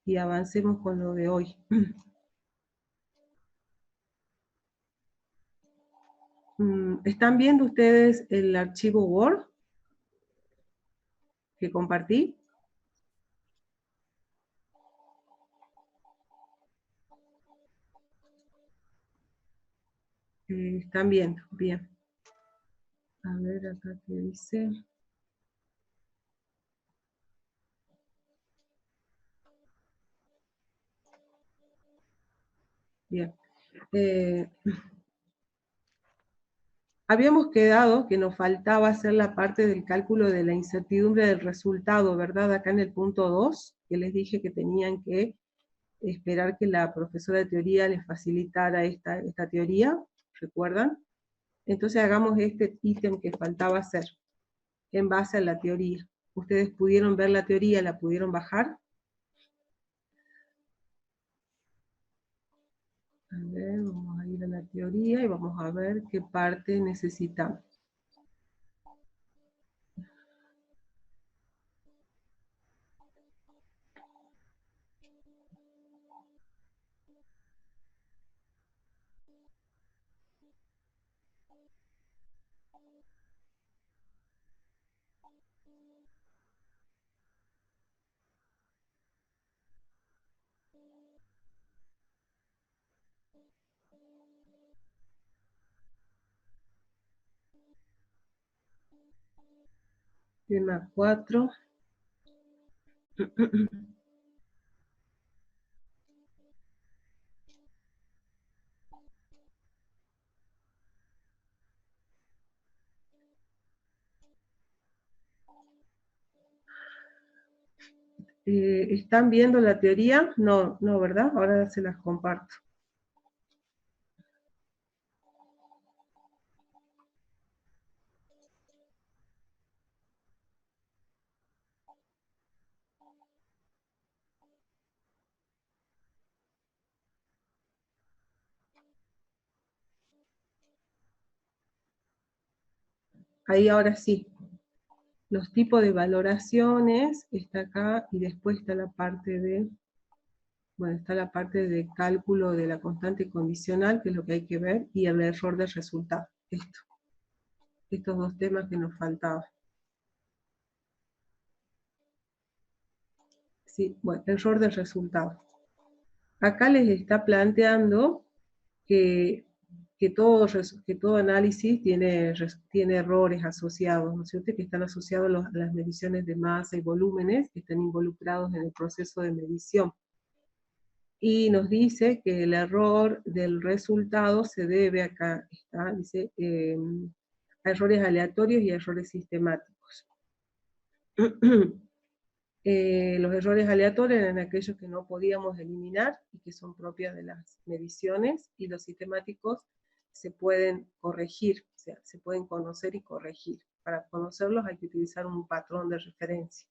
y avancemos con lo de hoy. ¿Están viendo ustedes el archivo Word que compartí? ¿Están viendo? Bien. A ver, acá qué dice. Bien. Habíamos quedado que nos faltaba hacer la parte del cálculo de la incertidumbre del resultado, ¿verdad? Acá en el punto 2, que les dije que tenían que esperar que la profesora de teoría les facilitara esta teoría, ¿recuerdan? Entonces hagamos este ítem que faltaba hacer, en base a la teoría. ¿Ustedes pudieron ver la teoría, la pudieron bajar? A ver, vamos a ir a la teoría y vamos a ver qué parte necesitamos. Tema 4. ¿Están viendo la teoría? No, no, ¿verdad? Ahora se las comparto. Ahí ahora sí. Los tipos de valoraciones, está acá, y después está la parte de, bueno, está la parte de cálculo de la constante condicional, que es lo que hay que ver, y el error del resultado. Estos dos temas que nos faltaban. Sí, bueno, error del resultado. Acá les está planteando que, que todo análisis tiene errores asociados, ¿no es cierto? Que están asociados a las mediciones de masa y volúmenes que están involucrados en el proceso de medición. Y nos dice que el error del resultado se debe, acá está, dice, a errores aleatorios y a errores sistemáticos. Los errores aleatorios eran aquellos que no podíamos eliminar y que son propios de las mediciones, y los sistemáticos se pueden corregir, o sea, se pueden conocer y corregir. Para conocerlos hay que utilizar un patrón de referencia.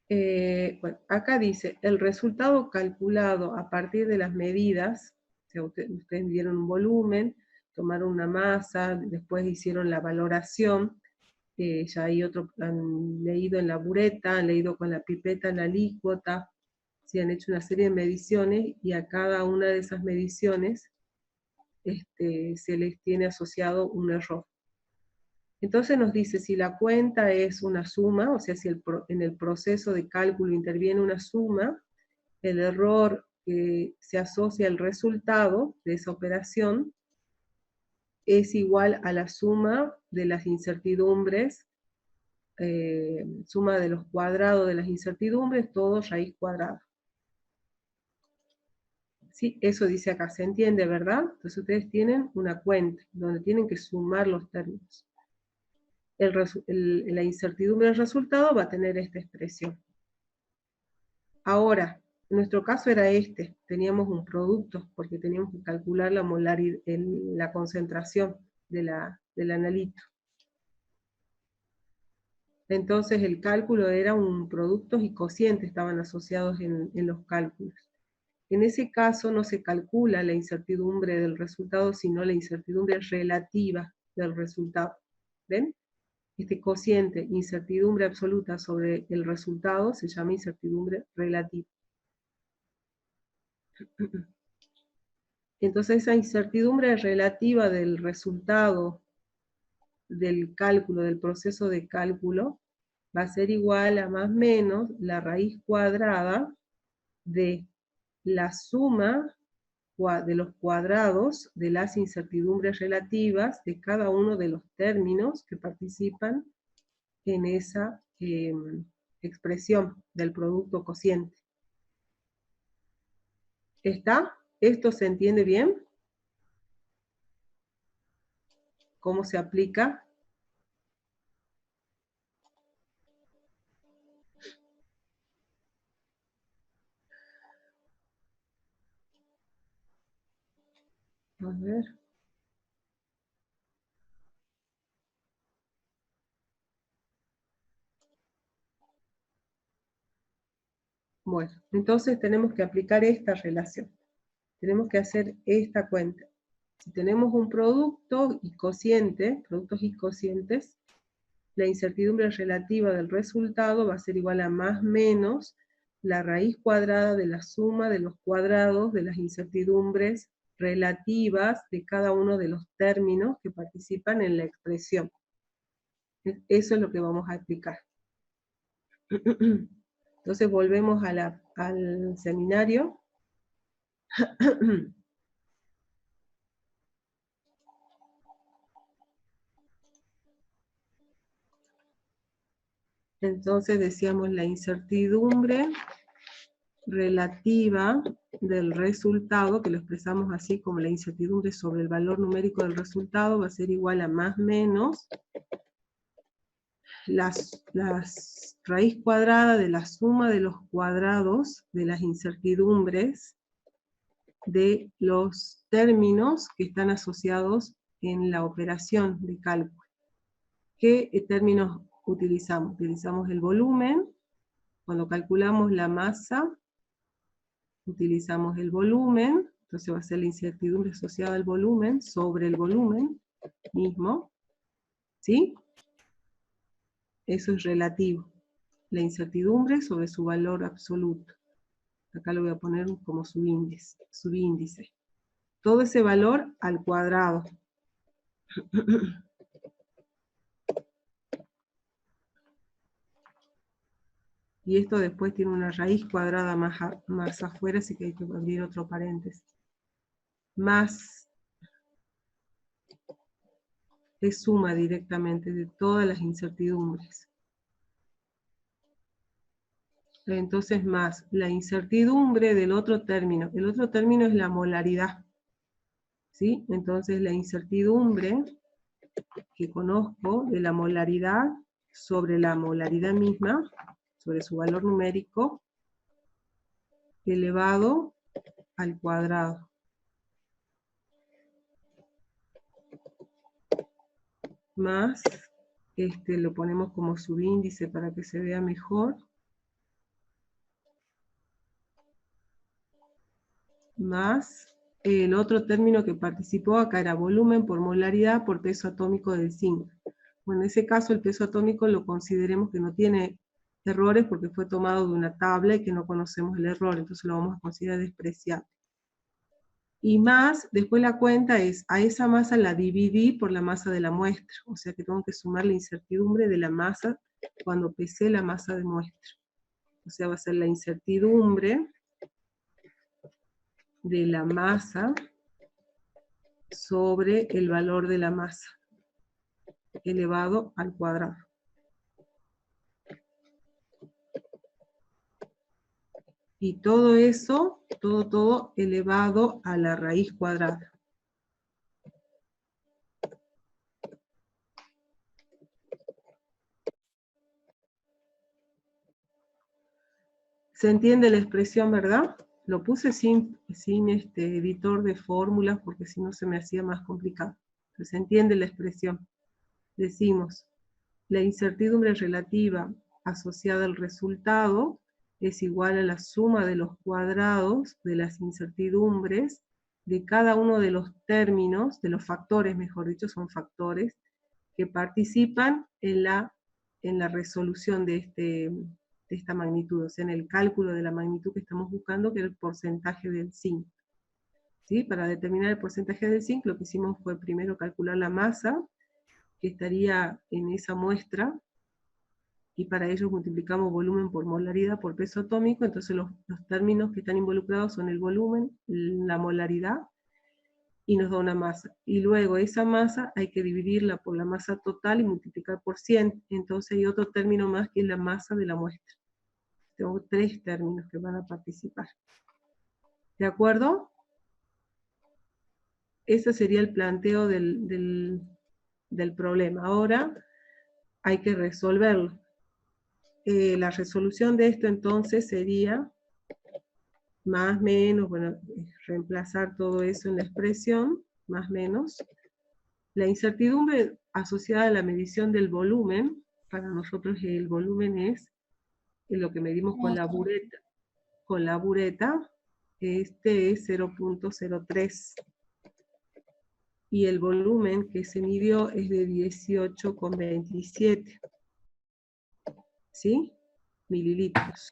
Bueno, acá dice, el resultado calculado a partir de las medidas, o sea, ustedes dieron un volumen, tomaron una masa, después hicieron la valoración, ya hay otro, han leído en la bureta, han leído con la pipeta en la alícuota, se han hecho una serie de mediciones, y a cada una de esas mediciones se les tiene asociado un error. Entonces nos dice, si la cuenta es una suma, o sea, si en el proceso de cálculo interviene una suma, el error que se asocia al resultado de esa operación es igual a la suma de las incertidumbres, suma de los cuadrados de las incertidumbres, todo raíz cuadrada. Sí, eso dice acá, se entiende, ¿verdad? Entonces ustedes tienen una cuenta donde tienen que sumar los términos. La incertidumbre del resultado va a tener esta expresión. Ahora, en nuestro caso era teníamos un producto, porque teníamos que calcular la molaridad, la concentración del analito. Entonces el cálculo era un productos y cocientes, estaban asociados en los cálculos. En ese caso no se calcula la incertidumbre del resultado, sino la incertidumbre relativa del resultado. ¿Ven? este cociente incertidumbre absoluta sobre el resultado se llama incertidumbre relativa. Entonces esa incertidumbre relativa del resultado del cálculo, del proceso de cálculo, va a ser igual a más o menos la raíz cuadrada de la suma de los cuadrados de las incertidumbres relativas de cada uno de los términos que participan en esa expresión del producto cociente. ¿Está? ¿Esto se entiende bien? ¿Cómo se aplica? A ver. Bueno, entonces tenemos que aplicar esta relación. Tenemos que hacer esta cuenta. Si tenemos un producto y cociente, productos y cocientes, la incertidumbre relativa del resultado va a ser igual a más menos la raíz cuadrada de la suma de los cuadrados de las incertidumbres relativas de cada uno de los términos que participan en la expresión. Eso es lo que vamos a aplicar. Entonces volvemos a al seminario. Entonces decíamos la incertidumbre relativa del resultado, que lo expresamos así como la incertidumbre sobre el valor numérico del resultado, va a ser igual a más menos las raíz cuadrada de la suma de los cuadrados de las incertidumbres de los términos que están asociados en la operación de cálculo. ¿Qué términos utilizamos? Utilizamos el volumen. Cuando calculamos la masa, utilizamos el volumen, entonces va a ser la incertidumbre asociada al volumen sobre el volumen mismo, ¿sí? Eso es relativo. La incertidumbre sobre su valor absoluto. Acá lo voy a poner como subíndice. Todo ese valor al cuadrado. Y esto después tiene una raíz cuadrada más afuera, así que hay que abrir otro paréntesis. Más es suma directamente de todas las incertidumbres. Entonces más la incertidumbre del otro término. El otro término es la molaridad. ¿Sí? Entonces la incertidumbre que conozco de la molaridad sobre la molaridad misma, sobre su valor numérico, elevado al cuadrado. Más, lo ponemos como subíndice para que se vea mejor. Más el otro término que participó acá era volumen por molaridad por peso atómico del zinc. Bueno, en ese caso el peso atómico lo consideremos que no tiene errores porque fue tomado de una tabla y que no conocemos el error, entonces lo vamos a considerar despreciable. Y más, después la cuenta es, a esa masa la dividí por la masa de la muestra, o sea que tengo que sumar la incertidumbre de la masa cuando pesé la masa de muestra. O sea, va a ser la incertidumbre de la masa sobre el valor de la masa, elevado al cuadrado. Y todo eso, todo elevado a la raíz cuadrada. ¿Se entiende la expresión, verdad? Lo puse sin editor de fórmulas porque si no se me hacía más complicado. Pero se entiende la expresión. Decimos, la incertidumbre relativa asociada al resultado es igual a la suma de los cuadrados de las incertidumbres de cada uno de los términos, de los factores, mejor dicho, son factores, que participan en la resolución de esta magnitud, o sea, en el cálculo de la magnitud que estamos buscando, que es el porcentaje del zinc. ¿Sí? Para determinar el porcentaje del zinc, lo que hicimos fue primero calcular la masa que estaría en esa muestra, y para ello multiplicamos volumen por molaridad por peso atómico. Entonces los términos que están involucrados son el volumen, la molaridad, y nos da una masa. Y luego esa masa hay que dividirla por la masa total y multiplicar por 100. Entonces hay otro término más que es la masa de la muestra. Tengo 3 términos que van a participar. ¿De acuerdo? Ese sería el planteo del problema. Ahora hay que resolverlo. La resolución de esto entonces sería más menos, bueno, reemplazar todo eso en la expresión, más menos. La incertidumbre asociada a la medición del volumen, para nosotros el volumen es lo que medimos con la bureta. Con la bureta, este es 0.03. Y el volumen que se midió es de 18,27. ¿Sí? Mililitros.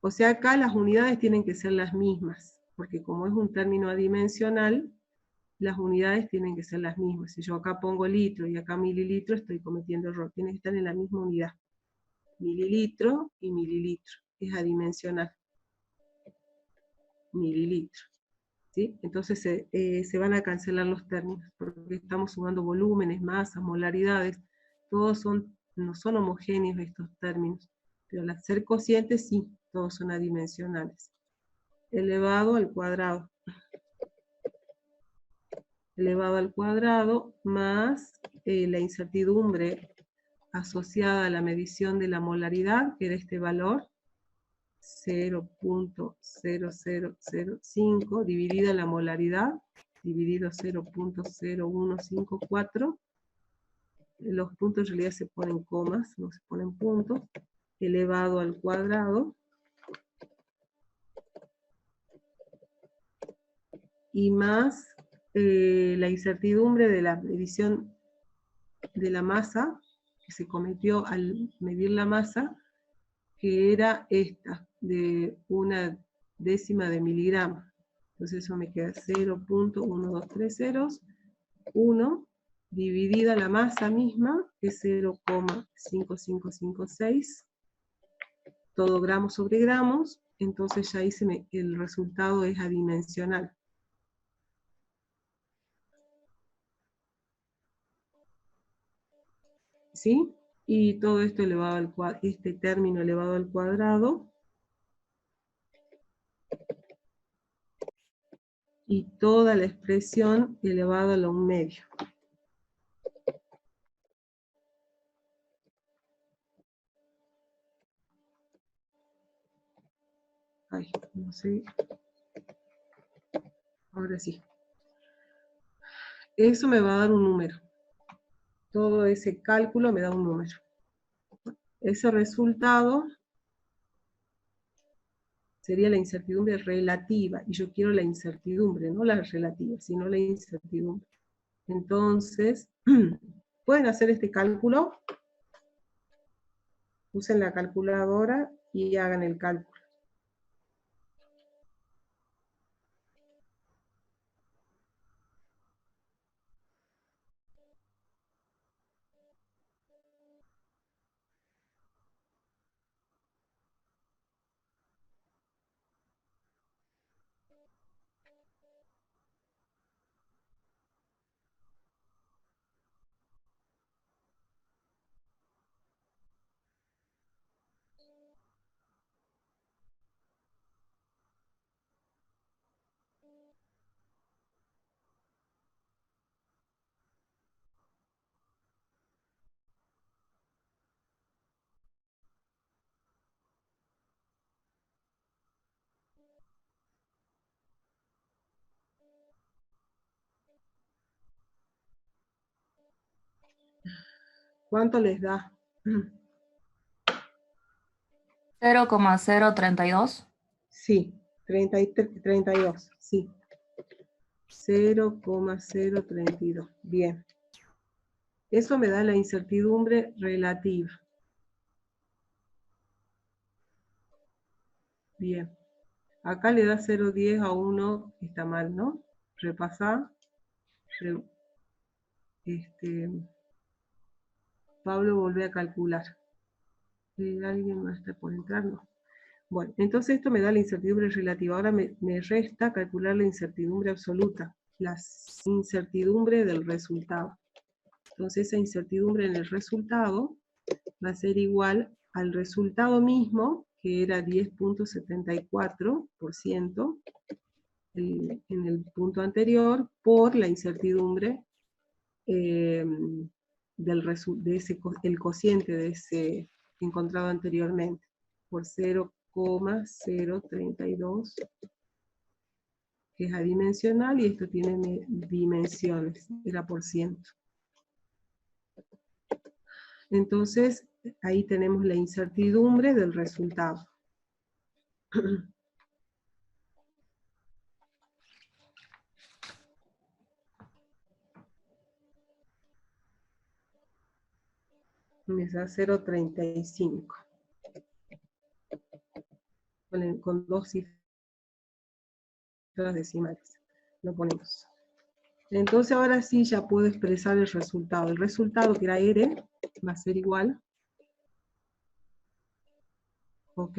O sea, acá las unidades tienen que ser las mismas, porque como es un término adimensional, las unidades tienen que ser las mismas. Si yo acá pongo litro y acá mililitro, estoy cometiendo error. Tienen que estar en la misma unidad. Mililitro y mililitro. Es adimensional. Mililitro. ¿Sí? Entonces se van a cancelar los términos, porque estamos sumando volúmenes, masas, molaridades. Todos no son homogéneos estos términos. Pero al ser cocientes, sí, todos son adimensionales. Elevado al cuadrado. Elevado al cuadrado más la incertidumbre asociada a la medición de la molaridad, que era este valor, 0.0005, dividida la molaridad, dividido 0.0154. Los puntos en realidad se ponen comas, no se ponen puntos, elevado al cuadrado, y más la incertidumbre de la medición de la masa, que se cometió al medir la masa, que era esta, de 1/10 de miligramo. Entonces eso me queda 0.1230, 1, dividida la masa misma, que es 0,5556, todo gramos sobre gramos. Entonces ya hice, el resultado es adimensional. ¿Sí? Y todo esto elevado al cuadrado, este término elevado al cuadrado, y toda la expresión elevado a la 1/2. Ay, no sé. Ahora sí. Eso me va a dar un número. Todo ese cálculo me da un número. Ese resultado sería la incertidumbre relativa, y yo quiero la incertidumbre, no la relativa, sino la incertidumbre. Entonces, pueden hacer este cálculo, usen la calculadora y hagan el cálculo. ¿Cuánto les da? 0,032. Sí, 32, sí. 0,032. Bien. Eso me da la incertidumbre relativa. Bien. Acá le da 0,10 a 1, está mal, ¿no? Repasá. Pablo, volvé a calcular. ¿Alguien más está por entrar? No. Bueno, entonces esto me da la incertidumbre relativa. Ahora me resta calcular la incertidumbre absoluta, la incertidumbre del resultado. Entonces esa incertidumbre en el resultado va a ser igual al resultado mismo, que era 10,74% en el punto anterior, por la incertidumbre el cociente de ese encontrado anteriormente, por 0,032, que es adimensional, y esto tiene dimensiones, era por ciento. Entonces, ahí tenemos la incertidumbre del resultado. Me da 0,35. Con dos cifras decimales. Lo ponemos. Entonces ahora sí ya puedo expresar el resultado. El resultado, que era R, va a ser igual. Ok.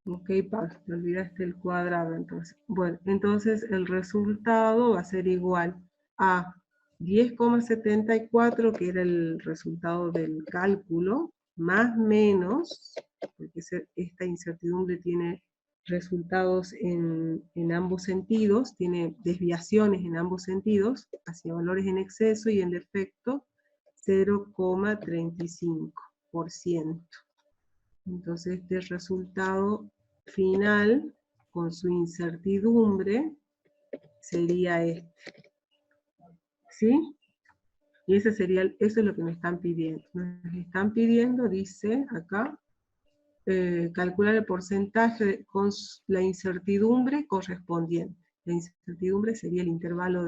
Ok, Pablo, te olvidaste el cuadrado entonces. Bueno, entonces el resultado va a ser igual a 10,74, que era el resultado del cálculo, más menos, porque esta incertidumbre tiene resultados en ambos sentidos, tiene desviaciones en ambos sentidos, hacia valores en exceso y en defecto, 0,35%. Entonces este resultado final, con su incertidumbre, sería este. ¿Sí? Y eso es lo que me están pidiendo. Nos están pidiendo, dice acá, calcular el porcentaje con la incertidumbre correspondiente. La incertidumbre sería el intervalo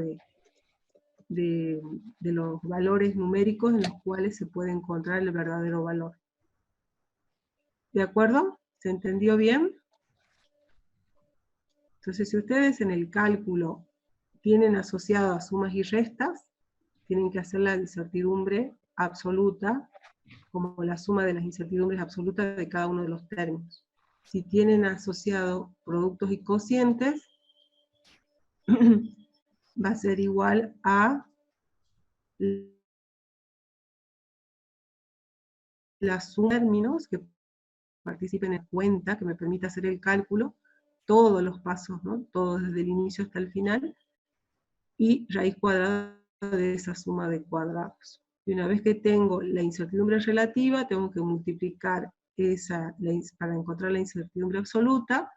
de los valores numéricos en los cuales se puede encontrar el verdadero valor. ¿De acuerdo? ¿Se entendió bien? Entonces, si ustedes en el cálculo tienen asociadas sumas y restas, tienen que hacer la incertidumbre absoluta, como la suma de las incertidumbres absolutas de cada uno de los términos. Si tienen asociado productos y cocientes, va a ser igual a la suma de términos que participen en cuenta, que me permita hacer el cálculo, todos los pasos, ¿no? Todos desde el inicio hasta el final, y raíz cuadrada de esa suma de cuadrados. Y una vez que tengo la incertidumbre relativa, tengo que multiplicar para encontrar la incertidumbre absoluta,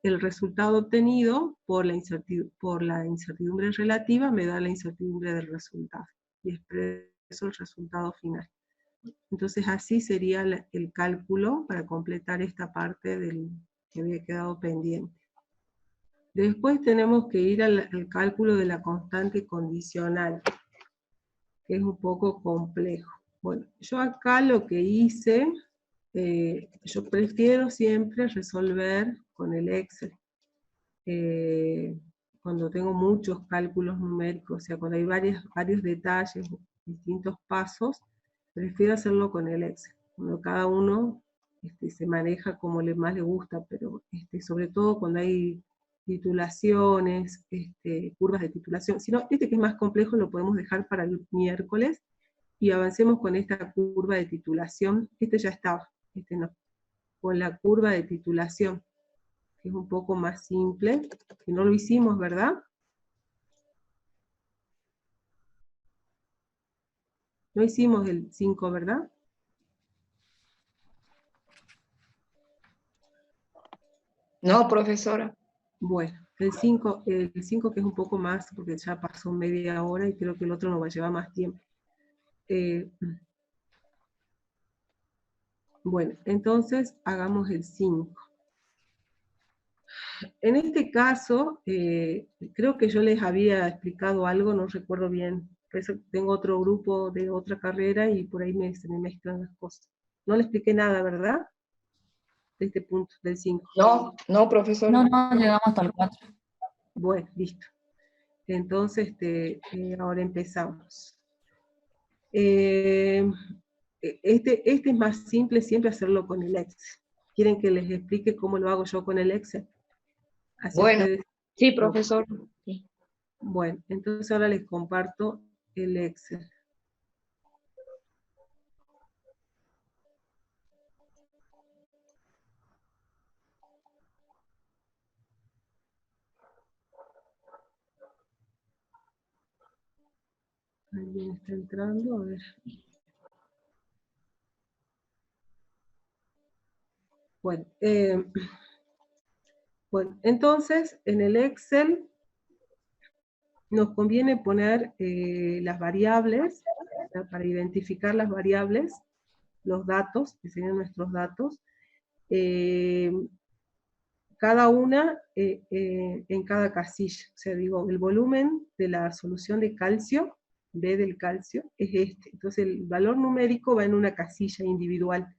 el resultado obtenido por la incertidumbre relativa me da la incertidumbre del resultado. Y expreso el resultado final. Entonces así sería el cálculo para completar esta parte que había quedado pendiente. Después tenemos que ir al cálculo de la constante condicional, que es un poco complejo. Bueno, yo acá lo que hice, yo prefiero siempre resolver con el Excel. Cuando tengo muchos cálculos numéricos, o sea, cuando hay varios detalles, distintos pasos, prefiero hacerlo con el Excel. Cuando cada uno se maneja como más le gusta, pero sobre todo cuando hay titulaciones, curvas de titulación. Si no, que es más complejo lo podemos dejar para el miércoles, y avancemos con esta curva de titulación. Ya estaba, no. Con la curva de titulación, que es un poco más simple, que no lo hicimos, ¿verdad? No hicimos el 5, ¿verdad? No, profesora. Bueno, el 5 que es un poco más, porque ya pasó media hora y creo que el otro nos va a llevar más tiempo. Bueno, entonces hagamos el 5. En este caso, creo que yo les había explicado algo, no recuerdo bien Por eso tengo otro grupo de otra carrera y por ahí se me mezclan las cosas. No le expliqué nada, ¿verdad? De este punto, del 5. No, no, profesora. No, llegamos hasta el 4. Bueno, listo. Entonces, ahora empezamos. Este es más simple siempre hacerlo con el Excel. ¿Quieren que les explique cómo lo hago yo con el Excel? Así Bueno, ustedes... sí, profesor. Sí. Bueno, entonces ahora les comparto el Excel. ¿Alguien está entrando? A ver. Bueno, bueno, entonces en el Excel nos conviene poner las variables, o sea, para identificar las variables, los datos, que serían nuestros datos, cada una en cada casilla. O sea, digo, el volumen de la solución de calcio, B del calcio, es este. Entonces el valor numérico va en una casilla individual.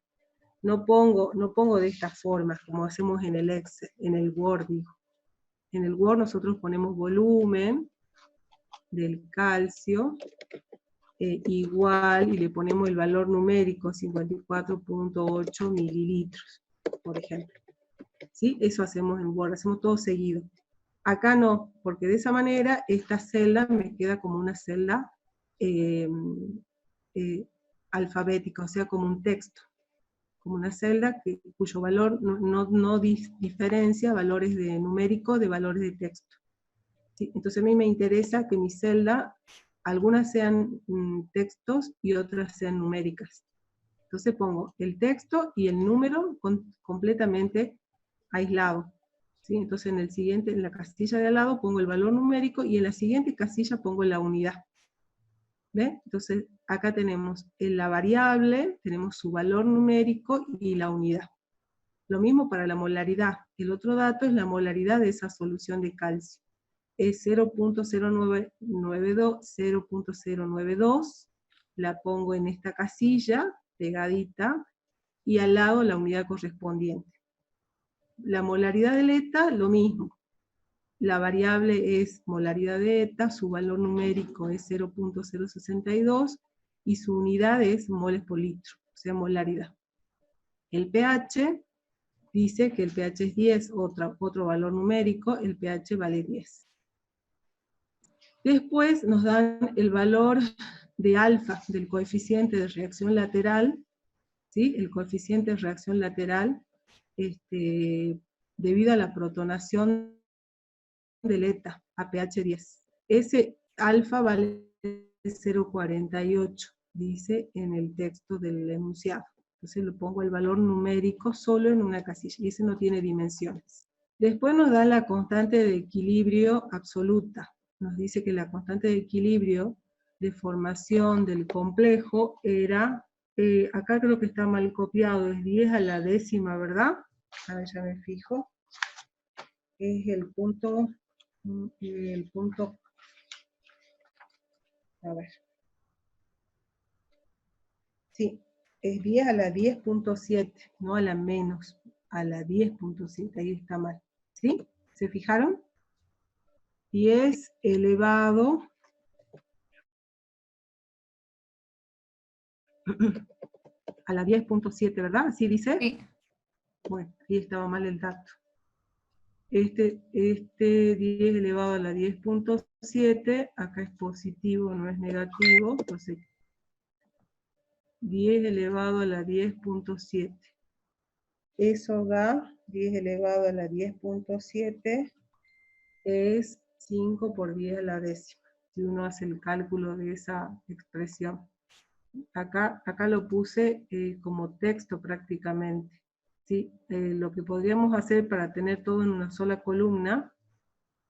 No pongo de esta forma, como hacemos en el Excel, en el Word, digo. En el Word nosotros ponemos volumen del calcio, igual, y le ponemos el valor numérico, 54.8 mililitros, por ejemplo. ¿Sí? Eso hacemos en Word, hacemos todo seguido. Acá no, porque de esa manera esta celda me queda como una celda alfabética, o sea, como un texto, como una celda cuyo valor no diferencia valores de numérico de valores de texto. ¿Sí? Entonces a mí me interesa que mi celda, algunas sean textos y otras sean numéricas. Entonces pongo el texto y el número completamente aislado. ¿Sí? Entonces en la casilla de al lado pongo el valor numérico y en la siguiente casilla pongo la unidad. ¿Ve? Entonces acá tenemos en la variable, tenemos su valor numérico y la unidad. Lo mismo para la molaridad. El otro dato es la molaridad de esa solución de calcio. Es 0.092, la pongo en esta casilla, pegadita, y al lado la unidad correspondiente. La molaridad del eta, lo mismo. La variable es molaridad de eta, su valor numérico es 0.062, y su unidad es moles por litro, o sea, molaridad. El pH dice que el pH es 10, otro valor numérico, el pH vale 10. Después nos dan el valor de alfa, del coeficiente de reacción lateral, ¿sí? El coeficiente de reacción lateral, debido a la protonación del eta a pH 10. Ese alfa vale 0.48, dice en el texto del enunciado. Entonces le pongo el valor numérico solo en una casilla, y ese no tiene dimensiones. Después nos da la constante de equilibrio absoluta. Nos dice que la constante de equilibrio de formación del complejo era, acá creo que está mal copiado, es 10 a la décima, ¿verdad? A ver, ya me fijo. Es el punto, a ver. Sí, es 10 a la 10.7, no a la menos, a la 10.7, ahí está mal. ¿Sí? ¿Se fijaron? 10 elevado a la 10.7, ¿verdad? ¿Así dice? Sí. Bueno, ahí estaba mal el dato. Este 10 elevado a la 10.7, acá es positivo, no es negativo, entonces 10 elevado a la 10.7. Eso da 10 elevado a la 10.7, es 5 por 10 a la décima, si uno hace el cálculo de esa expresión. Acá lo puse como texto prácticamente. ¿Sí? Lo que podríamos hacer para tener todo en una sola columna,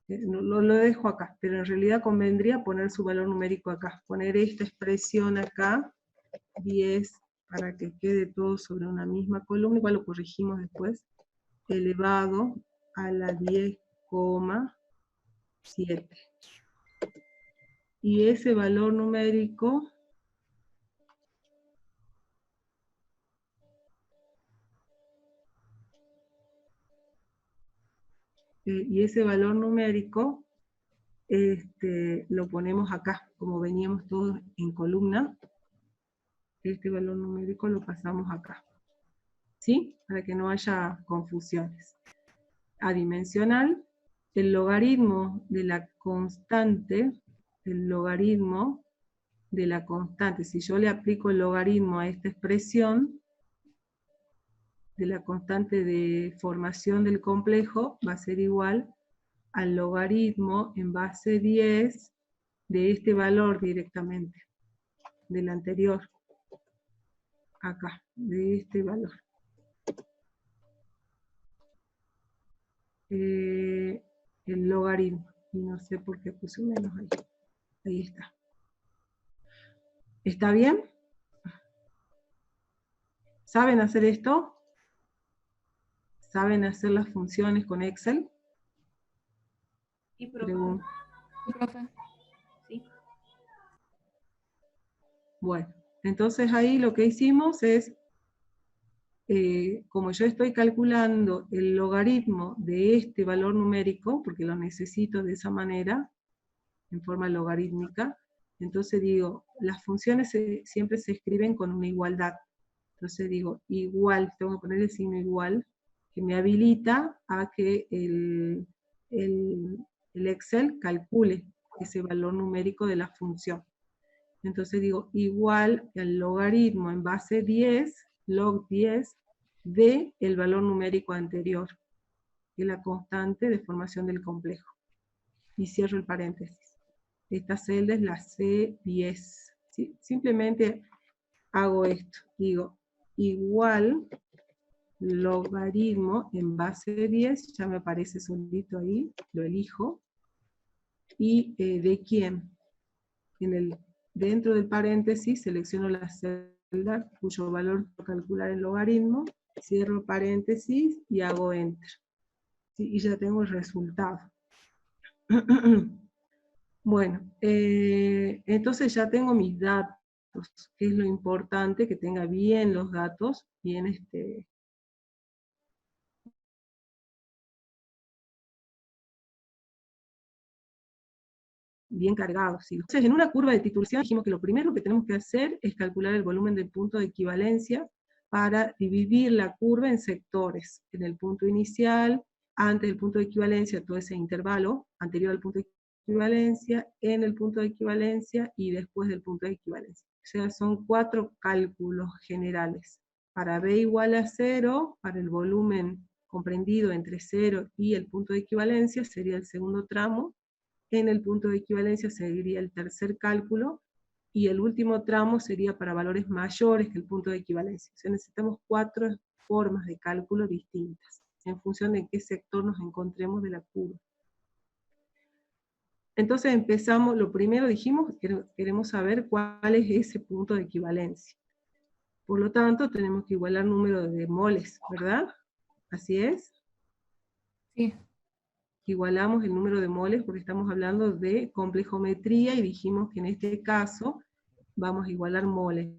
lo dejo acá, pero en realidad convendría poner su valor numérico acá, poner esta expresión acá, 10, para que quede todo sobre una misma columna, igual lo corregimos después, elevado a la 10,7. y ese valor numérico lo ponemos acá, como veníamos todos en columna, este valor numérico lo pasamos acá, ¿sí? Para que no haya confusiones. Adimensional, el logaritmo de la constante, si yo le aplico el logaritmo a esta expresión, de la constante de formación del complejo, va a ser igual al logaritmo en base 10 de este valor directamente, del anterior, acá, de este valor. El logaritmo, y no sé por qué puse un menos ahí. Ahí está. ¿Está bien? ¿Saben hacer esto? ¿Saben hacer las funciones con Excel? Sí, profe. Sí, profe. Sí. Bueno, entonces ahí lo que hicimos es, como yo estoy calculando el logaritmo de este valor numérico, porque lo necesito de esa manera, en forma logarítmica, entonces digo, las funciones siempre se escriben con una igualdad. Entonces digo, igual, tengo que poner el signo igual, que me habilita a que el Excel calcule ese valor numérico de la función. Entonces digo, igual el logaritmo en base 10, log 10, de el valor numérico anterior, que es la constante de formación del complejo. Y cierro el paréntesis. Esta celda es la C10. ¿Sí? Simplemente hago esto, digo, igual logaritmo en base 10, ya me aparece solito ahí, lo elijo, y ¿de quién? Dentro del paréntesis selecciono la celda cuyo valor voy a calcular el logaritmo, cierro paréntesis y hago enter. ¿Sí? Y ya tengo el resultado. Bueno, entonces ya tengo mis datos, que es lo importante, que tenga bien los datos, bien cargados. ¿Sí? Entonces, en una curva de titulación dijimos que lo primero que tenemos que hacer es calcular el volumen del punto de equivalencia para dividir la curva en sectores. En el punto inicial, antes del punto de equivalencia, todo ese intervalo anterior al punto de equivalencia, en el punto de equivalencia y después del punto de equivalencia. O sea, son 4 cálculos generales. Para B igual a 0, para el volumen comprendido entre 0 y el punto de equivalencia, sería el segundo tramo. En el punto de equivalencia seguiría el tercer cálculo, y el último tramo sería para valores mayores que el punto de equivalencia. O sea, necesitamos 4 formas de cálculo distintas, en función de en qué sector nos encontremos de la curva. Entonces empezamos, lo primero dijimos, queremos saber cuál es ese punto de equivalencia. Por lo tanto, tenemos que igualar el número de moles, ¿verdad? ¿Así es? Sí. Igualamos el número de moles porque estamos hablando de complejometría y dijimos que en este caso vamos a igualar moles.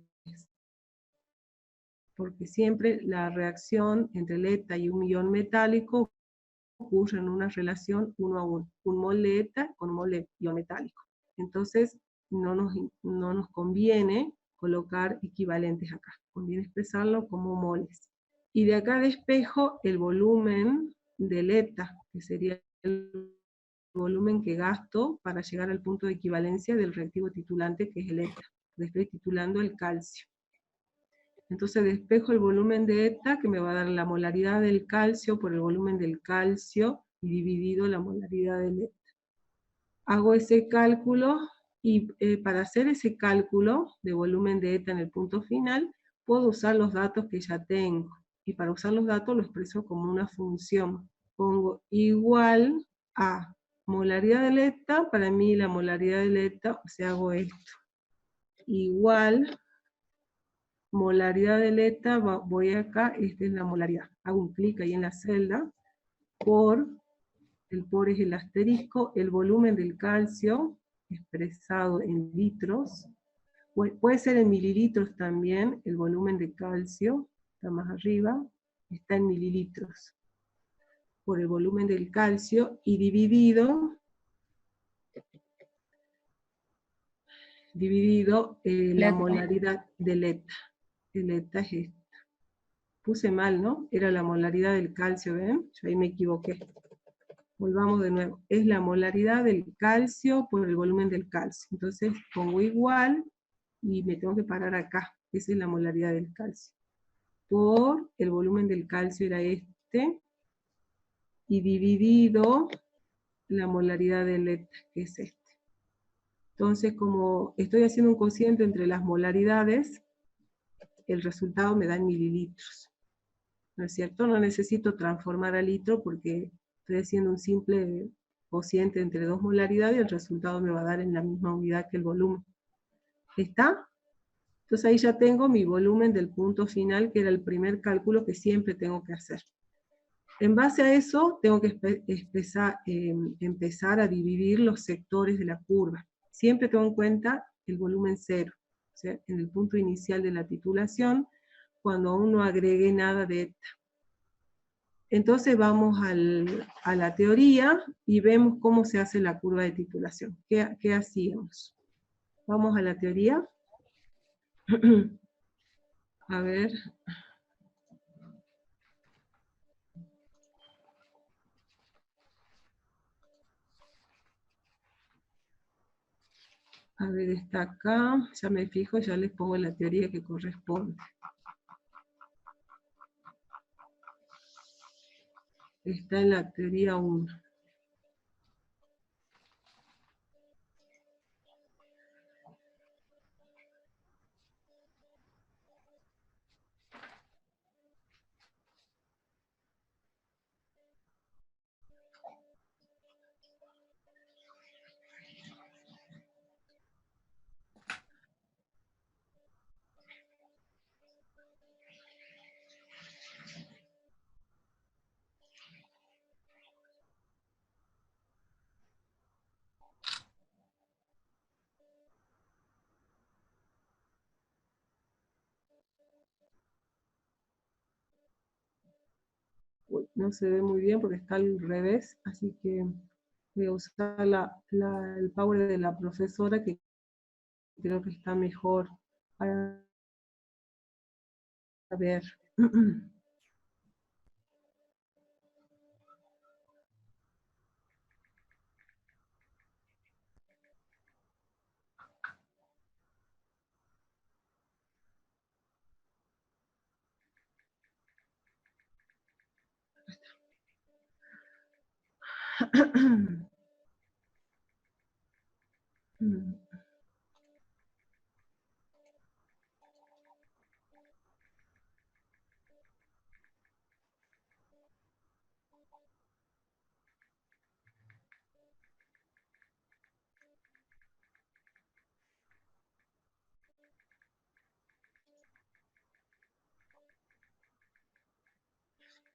Porque siempre la reacción entre el eta y un ion metálico ocurre en una relación 1 a 1. Un mol de eta con un mol de ion metálico. Entonces no nos conviene colocar equivalentes acá. Conviene expresarlo como moles. Y de acá despejo el volumen del eta, que sería el volumen que gasto para llegar al punto de equivalencia del reactivo titulante, que es el eta. Le estoy titulando el calcio. Entonces despejo el volumen de eta, que me va a dar la molaridad del calcio por el volumen del calcio, y dividido la molaridad del eta. Hago ese cálculo, y para hacer ese cálculo de volumen de eta en el punto final, puedo usar los datos que ya tengo. Y para usar los datos lo expreso como una función. Pongo igual a molaridad del eta, para mí la molaridad del eta, o sea, hago esto. Igual molaridad del eta, voy acá, esta es la molaridad. Hago un clic ahí en la celda, el por es el asterisco, el volumen del calcio, expresado en litros, puede ser en mililitros también, el volumen de calcio, está más arriba, está en mililitros, por el volumen del calcio, y dividido la molaridad del ETA. El ETA es esta. Puse mal, ¿no? Era la molaridad del calcio, ¿ven? Yo ahí me equivoqué. Volvamos de nuevo. Es la molaridad del calcio por el volumen del calcio. Entonces pongo igual y me tengo que parar acá. Esa es la molaridad del calcio. Por el volumen del calcio era este. Y dividido la molaridad del ETA, que es este. Entonces, como estoy haciendo un cociente entre las molaridades, el resultado me da en mililitros. ¿No es cierto? No necesito transformar a litro porque estoy haciendo un simple cociente entre dos molaridades y el resultado me va a dar en la misma unidad que el volumen. ¿Está? Entonces ahí ya tengo mi volumen del punto final, que era el primer cálculo que siempre tengo que hacer. En base a eso, tengo que empezar a dividir los sectores de la curva. Siempre tengo en cuenta el volumen cero, o sea, en el punto inicial de la titulación, cuando aún no agregué nada de ETA. Entonces vamos a la teoría y vemos cómo se hace la curva de titulación. ¿Qué hacíamos? Vamos a la teoría. A ver. A ver, está acá. Ya me fijo, ya les pongo la teoría que corresponde. Está en la teoría 1. Uy, no se ve muy bien porque está al revés, así que voy a usar el power de la profesora, que creo que está mejor para ver.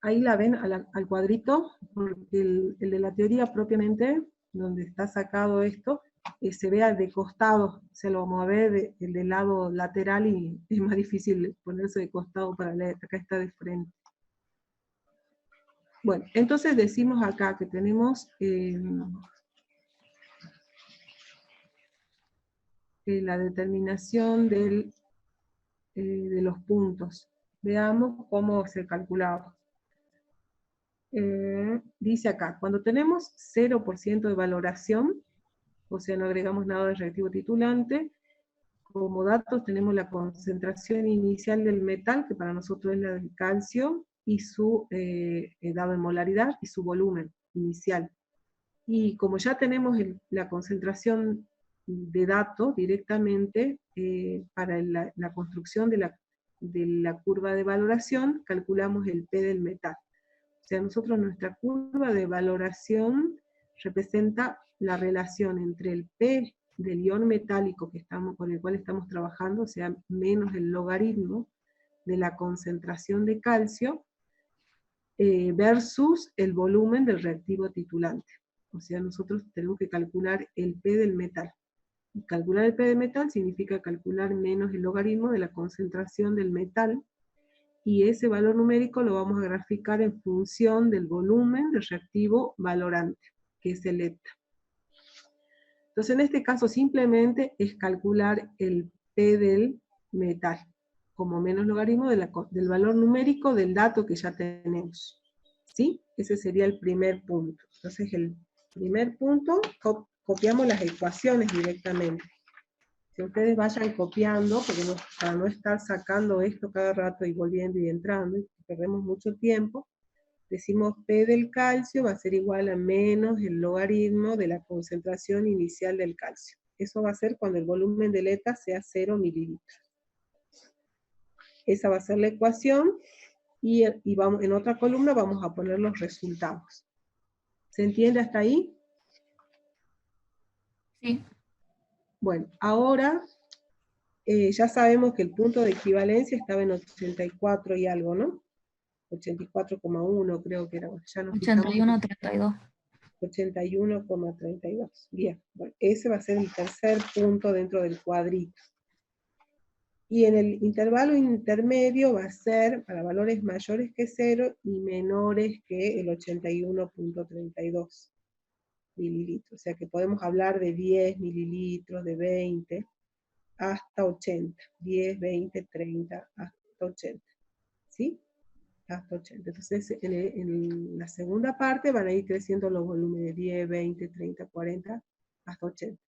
Ahí la ven al cuadrito, porque el de la teoría propiamente, donde está sacado esto, se vea de costado, se lo vamos a ver el del lado lateral y es más difícil ponerse de costado para leer, acá está de frente. Bueno, entonces decimos acá que tenemos la determinación de los puntos. Veamos cómo se calculaba. Dice acá, cuando tenemos 0% de valoración, o sea, no agregamos nada de reactivo titulante, como datos tenemos la concentración inicial del metal, que para nosotros es la del calcio, y su dado en molaridad, y su volumen inicial. Y como ya tenemos la concentración de datos directamente, para la construcción de la curva de valoración, calculamos el P del metal. O sea, nosotros nuestra curva de valoración representa la relación entre el P del ion metálico con el cual estamos trabajando, o sea, menos el logaritmo de la concentración de calcio, versus el volumen del reactivo titulante. O sea, nosotros tenemos que calcular el P del metal. Y calcular el P de metal significa calcular menos el logaritmo de la concentración del metal, y ese valor numérico lo vamos a graficar en función del volumen del reactivo valorante, que es el eta. Entonces en este caso simplemente es calcular el P del metal, como menos logaritmo del valor numérico del dato que ya tenemos. ¿Sí? Ese sería el primer punto. Entonces el primer punto, copiamos las ecuaciones directamente. Si ustedes vayan copiando, porque para no estar sacando esto cada rato y volviendo y entrando, y perdemos mucho tiempo, decimos P del calcio va a ser igual a menos el logaritmo de la concentración inicial del calcio. Eso va a ser cuando el volumen del eta sea 0 mililitros. Esa va a ser la ecuación, y vamos, en otra columna vamos a poner los resultados. ¿Se entiende hasta ahí? Sí. Bueno, ahora ya sabemos que el punto de equivalencia estaba en 84 y algo, ¿no? 84,1 creo que era. Ya nos fijamos. 81,32. 81,32. Bien, bueno, ese va a ser el tercer punto dentro del cuadrito. Y en el intervalo intermedio va a ser para valores mayores que 0 y menores que el 81,32 mililitros. O sea que podemos hablar de 10 mililitros, de 20, hasta 80. 10, 20, 30, hasta 80. ¿Sí? Hasta 80. Entonces, en la segunda parte van a ir creciendo los volúmenes de 10, 20, 30, 40, hasta 80.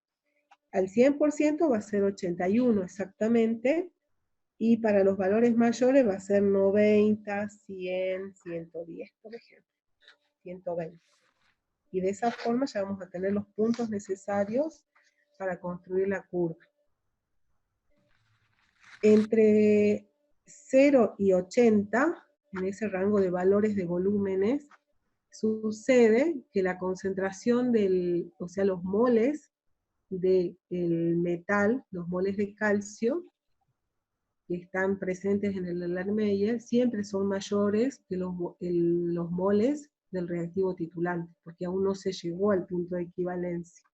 Al 100% va a ser 81 exactamente, y para los valores mayores va a ser 90, 100, 110, por ejemplo. 120. Y de esa forma ya vamos a tener los puntos necesarios para construir la curva. Entre 0 y 80, en ese rango de valores de volúmenes, sucede que la concentración o sea, los moles del metal, los moles de calcio, que están presentes en el Erlenmeyer, siempre son mayores que los moles del reactivo titulante, porque aún no se llegó al punto de equivalencia.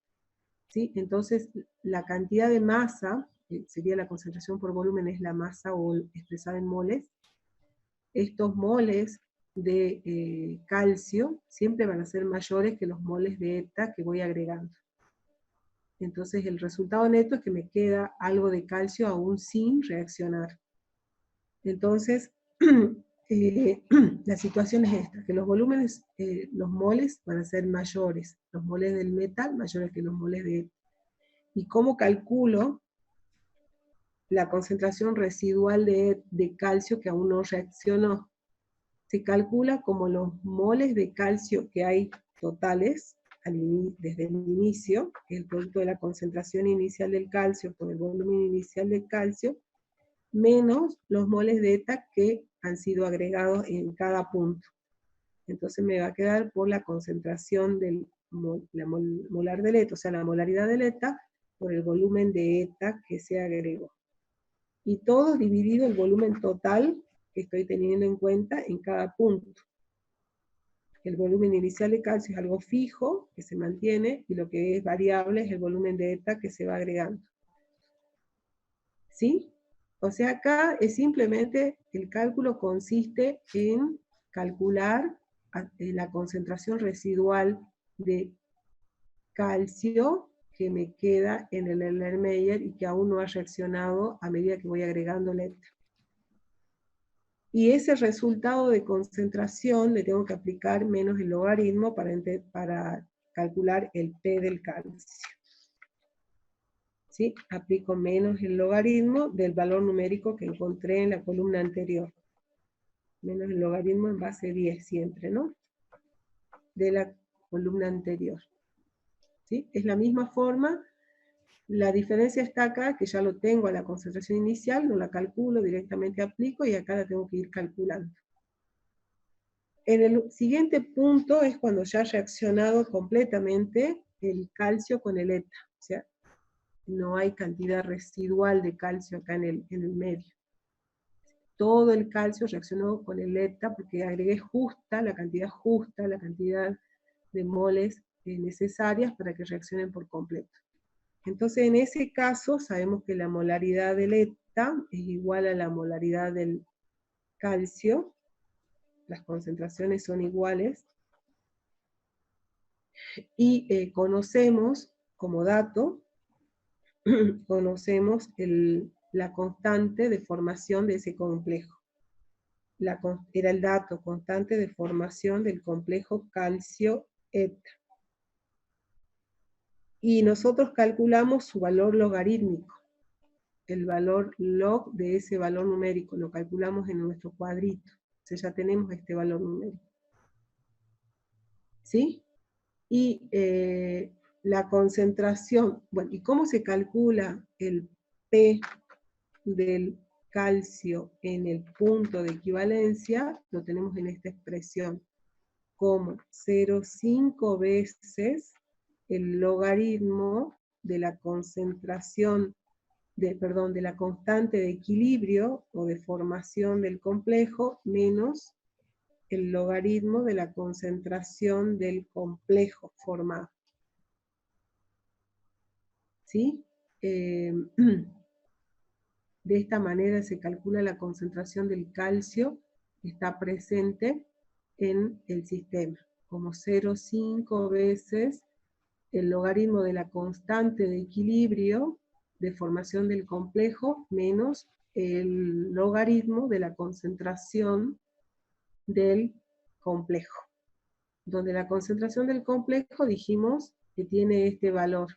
¿Sí? Entonces, la cantidad de masa, que sería la concentración por volumen, es la masa o expresada en moles. Estos moles de calcio siempre van a ser mayores que los moles de eta que voy agregando. Entonces el resultado neto es que me queda algo de calcio aún sin reaccionar. Entonces, la situación es esta, que los volúmenes, los moles van a ser mayores, los moles del metal mayores que los moles de eta. ¿Y cómo calculo la concentración residual de calcio que aún no reaccionó? Se calcula como los moles de calcio que hay totales desde el inicio, el producto de la concentración inicial del calcio con el volumen inicial del calcio, menos los moles de eta que han sido agregados en cada punto. Entonces me va a quedar por la concentración del molar del eta, o sea, la molaridad del eta, por el volumen de eta que se agregó. Y todo dividido el volumen total que estoy teniendo en cuenta en cada punto. El volumen inicial de calcio es algo fijo, que se mantiene, y lo que es variable es el volumen de eta que se va agregando. ¿Sí? O sea, acá es simplemente, el cálculo consiste en calcular la concentración residual de calcio que me queda en el Erlenmeyer y que aún no ha reaccionado a medida que voy agregando el eta. Y ese resultado de concentración le tengo que aplicar menos el logaritmo para calcular el P del calcio. ¿Sí? Aplico menos el logaritmo del valor numérico que encontré en la columna anterior. Menos el logaritmo en base 10 siempre, ¿no? De la columna anterior. ¿Sí? Es la misma forma. La diferencia está acá, que ya lo tengo a la concentración inicial, no la calculo, directamente aplico, y acá la tengo que ir calculando. En el siguiente punto es cuando ya ha reaccionado completamente el calcio con el eta. O sea, no hay cantidad residual de calcio acá en el medio. Todo el calcio reaccionó con el eta porque agregué la cantidad de moles necesarias para que reaccionen por completo. Entonces, en ese caso, sabemos que la molaridad del ETA es igual a la molaridad del calcio, las concentraciones son iguales, y conocemos, como dato, conocemos la constante de formación de ese complejo. Era el dato constante de formación del complejo calcio-ETA. Y nosotros calculamos su valor logarítmico, el valor log de ese valor numérico, lo calculamos en nuestro cuadrito. Entonces ya tenemos este valor numérico. ¿Sí? Y la concentración, bueno, ¿y cómo se calcula el P del calcio en el punto de equivalencia? Lo tenemos en esta expresión, como 0,5 veces el logaritmo de la concentración, de la constante de equilibrio o de formación del complejo, menos el logaritmo de la concentración del complejo formado. ¿Sí? De esta manera se calcula la concentración del calcio que está presente en el sistema, como 0,5 veces el logaritmo de la constante de equilibrio de formación del complejo menos el logaritmo de la concentración del complejo. Donde la concentración del complejo dijimos que tiene este valor,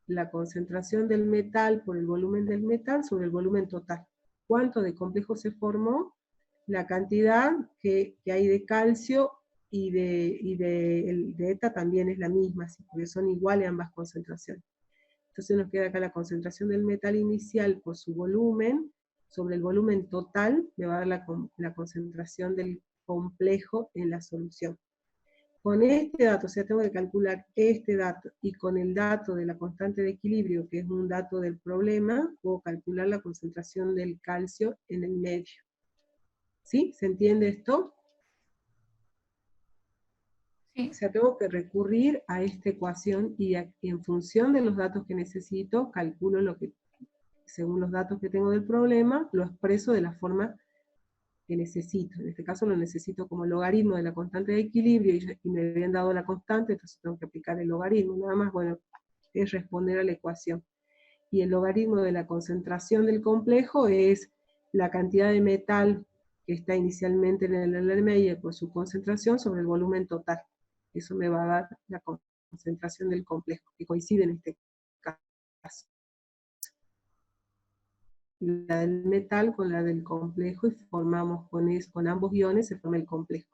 la concentración del metal por el volumen del metal sobre el volumen total. ¿Cuánto de complejo se formó? La cantidad que hay de calcio y de ETA también es la misma, porque son iguales ambas concentraciones. Entonces nos queda acá la concentración del metal inicial por su volumen, sobre el volumen total, me va a dar la concentración del complejo en la solución. Con este dato, o sea, tengo que calcular este dato, y con el dato de la constante de equilibrio, que es un dato del problema, puedo calcular la concentración del calcio en el medio. ¿Sí? ¿Se entiende esto? Sí. O sea, tengo que recurrir a esta ecuación y en función de los datos que necesito, calculo lo que, según los datos que tengo del problema, lo expreso de la forma que necesito. En este caso lo necesito como logaritmo de la constante de equilibrio, y me habían dado la constante, entonces tengo que aplicar el logaritmo. Nada más, bueno, es responder a la ecuación. Y el logaritmo de la concentración del complejo es la cantidad de metal que está inicialmente en el LMI por su concentración sobre el volumen total. Eso me va a dar la concentración del complejo, que coincide en este caso. La del metal con la del complejo, y formamos con ambos iones, se forma el complejo.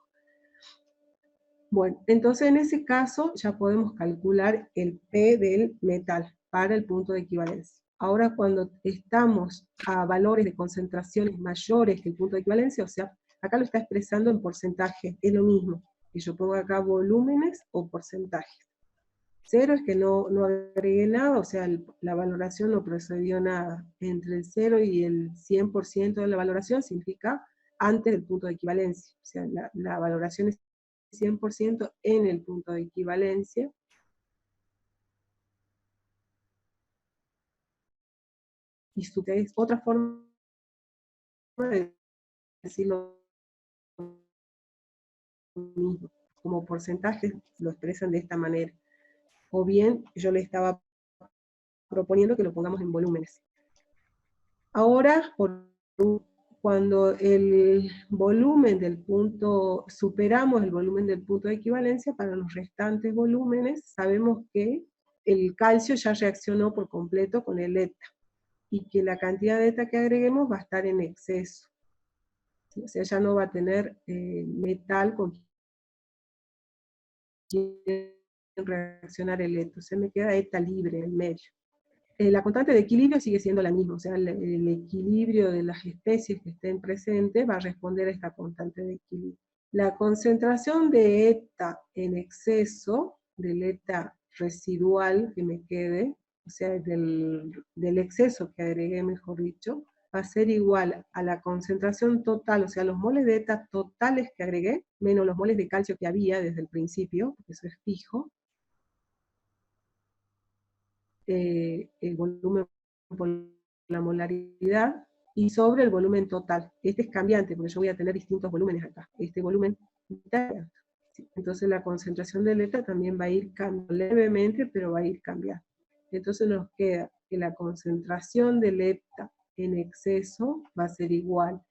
Bueno, entonces en ese caso ya podemos calcular el P del metal para el punto de equivalencia. Ahora cuando estamos a valores de concentraciones mayores que el punto de equivalencia, o sea, acá lo está expresando en porcentaje, es lo mismo, que yo pongo acá volúmenes o porcentajes. 0 es que no agregué nada, o sea, la valoración no procedió nada. Entre el 0 y el 100% de la valoración significa antes del punto de equivalencia. O sea, la valoración es 100% en el punto de equivalencia. Y es otra forma de decirlo mismo. Como porcentajes lo expresan de esta manera. O bien, yo le estaba proponiendo que lo pongamos en volúmenes. Ahora, cuando el volumen del punto, superamos el volumen del punto de equivalencia, para los restantes volúmenes, sabemos que el calcio ya reaccionó por completo con el ETA, y que la cantidad de ETA que agreguemos va a estar en exceso. ¿Sí? O sea, ya no va a tener metal con quien reaccionar el ETA, o sea, me queda ETA libre en medio. La constante de equilibrio sigue siendo la misma, o sea, el equilibrio de las especies que estén presentes va a responder a esta constante de equilibrio. La concentración de ETA en exceso, del ETA residual que me quede, o sea, del exceso que agregué, mejor dicho, va a ser igual a la concentración total, o sea, los moles de ETA totales que agregué, menos los moles de calcio que había desde el principio, porque eso es fijo, el volumen por la molaridad, y sobre el volumen total. Este es cambiante, porque yo voy a tener distintos volúmenes acá. Este volumen, entonces la concentración del ETA también va a ir cambiando levemente, pero va a ir cambiando. Entonces nos queda que la concentración del ETA en exceso va a ser igual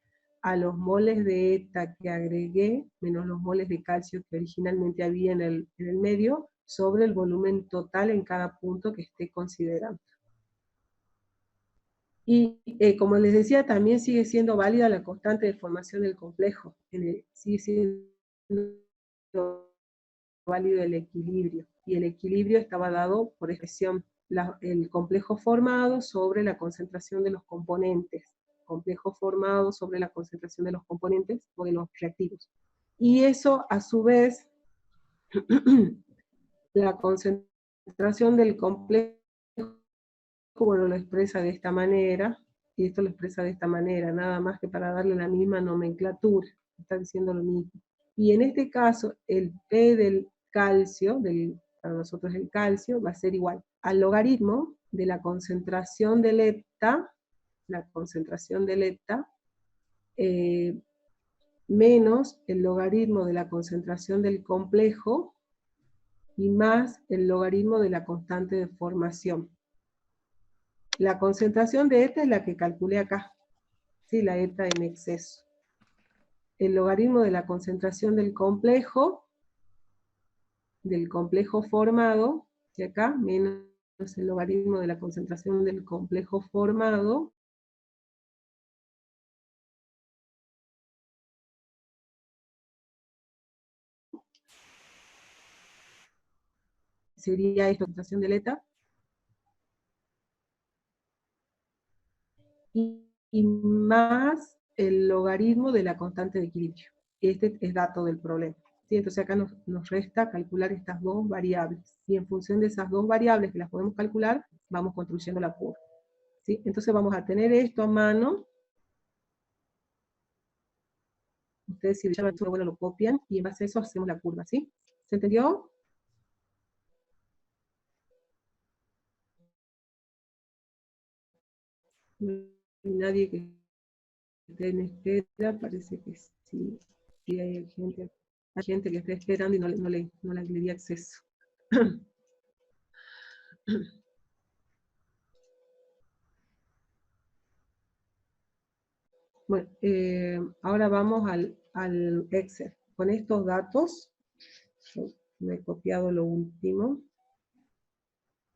a los moles de ETA que agregué, menos los moles de calcio que originalmente había en el medio, sobre el volumen total en cada punto que esté considerando. Y como les decía, también sigue siendo válida la constante de formación del complejo. Sigue siendo válido el equilibrio. Y el equilibrio estaba dado por expresión, el complejo formado sobre la concentración de los componentes. Complejo formado sobre la concentración de los componentes o de los reactivos. Y eso, a su vez, la concentración del complejo, bueno, lo expresa de esta manera, y esto lo expresa de esta manera, nada más que para darle la misma nomenclatura, está diciendo lo mismo. Y en este caso, el P del calcio, para nosotros el calcio, va a ser igual al logaritmo de la concentración del ETA, menos el logaritmo de la concentración del complejo, y más el logaritmo de la constante de formación. La concentración de ETA es la que calculé acá, ¿sí? La ETA en exceso. El logaritmo de la concentración del complejo formado, de acá, menos el logaritmo de la concentración del complejo formado, sería esta concentración del ETA, y más el logaritmo de la constante de equilibrio. Este es dato del problema. ¿Sí? Entonces acá nos resta calcular estas dos variables. Y en función de esas dos variables que las podemos calcular, vamos construyendo la curva. ¿Sí? Entonces vamos a tener esto a mano. Ustedes si ya bueno, lo copian, y en base a eso hacemos la curva. ¿Sí? ¿Se entendió? No hay nadie que esté en espera, parece que sí, sí hay gente que está esperando y no le di acceso. Bueno, ahora vamos al Excel. Con estos datos, yo me he copiado lo último.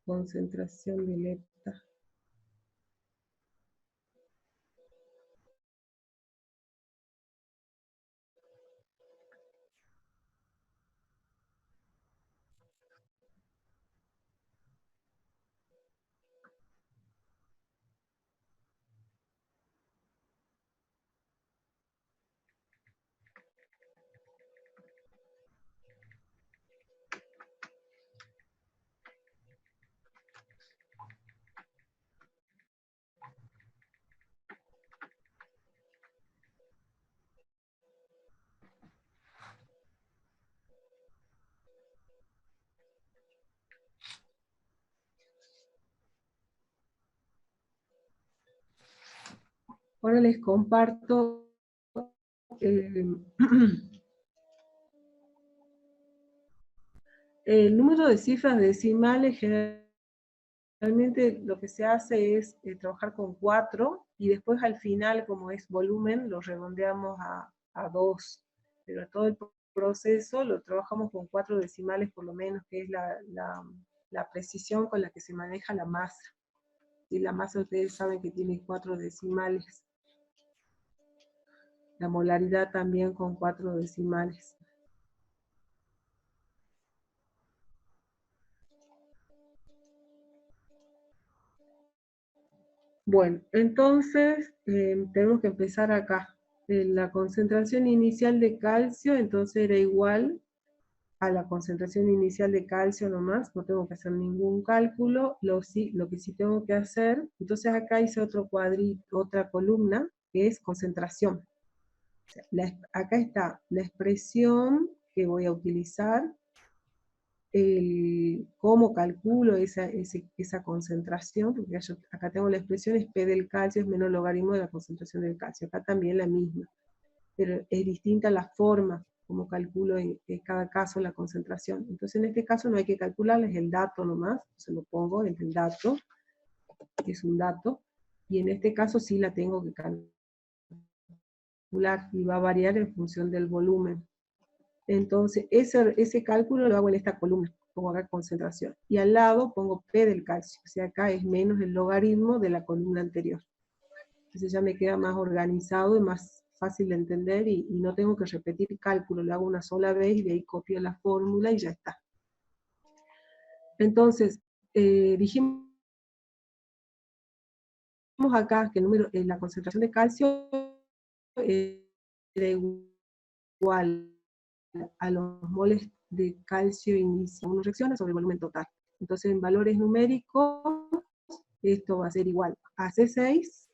Concentración de ETA. Ahora les comparto el número de cifras decimales. Generalmente lo que se hace es trabajar con 4, y después al final, como es volumen, lo redondeamos a 2. Pero todo el proceso lo trabajamos con 4 decimales por lo menos, que es la precisión con la que se maneja la masa. Y la masa, ustedes saben que tiene 4 decimales. La molaridad también con 4 decimales. Bueno, entonces tenemos que empezar acá. La concentración inicial de calcio, entonces era igual a la concentración inicial de calcio nomás, no tengo que hacer ningún cálculo. Lo que sí tengo que hacer, entonces acá hice otro cuadrito, otra columna, que es concentración. O sea, acá está la expresión que voy a utilizar cómo calculo esa concentración, porque acá tengo la expresión es P del calcio es menos logaritmo de la concentración del calcio, acá también la misma, pero es distinta la forma como calculo en cada caso la concentración. Entonces en este caso no hay que calcularla, es el dato nomás, se lo pongo en el dato, que es un dato, y en este caso sí la tengo que calcular, y va a variar en función del volumen. Entonces, ese cálculo lo hago en esta columna, pongo acá concentración. Y al lado pongo P del calcio, o sea, acá es menos el logaritmo de la columna anterior. Entonces ya me queda más organizado y más fácil de entender y no tengo que repetir cálculo, lo hago una sola vez y de ahí copio la fórmula y ya está. Entonces, dijimos acá que la concentración de calcio era igual a los moles de calcio inicial, una reacciona sobre el volumen total. Entonces, en valores numéricos, esto va a ser igual a C6,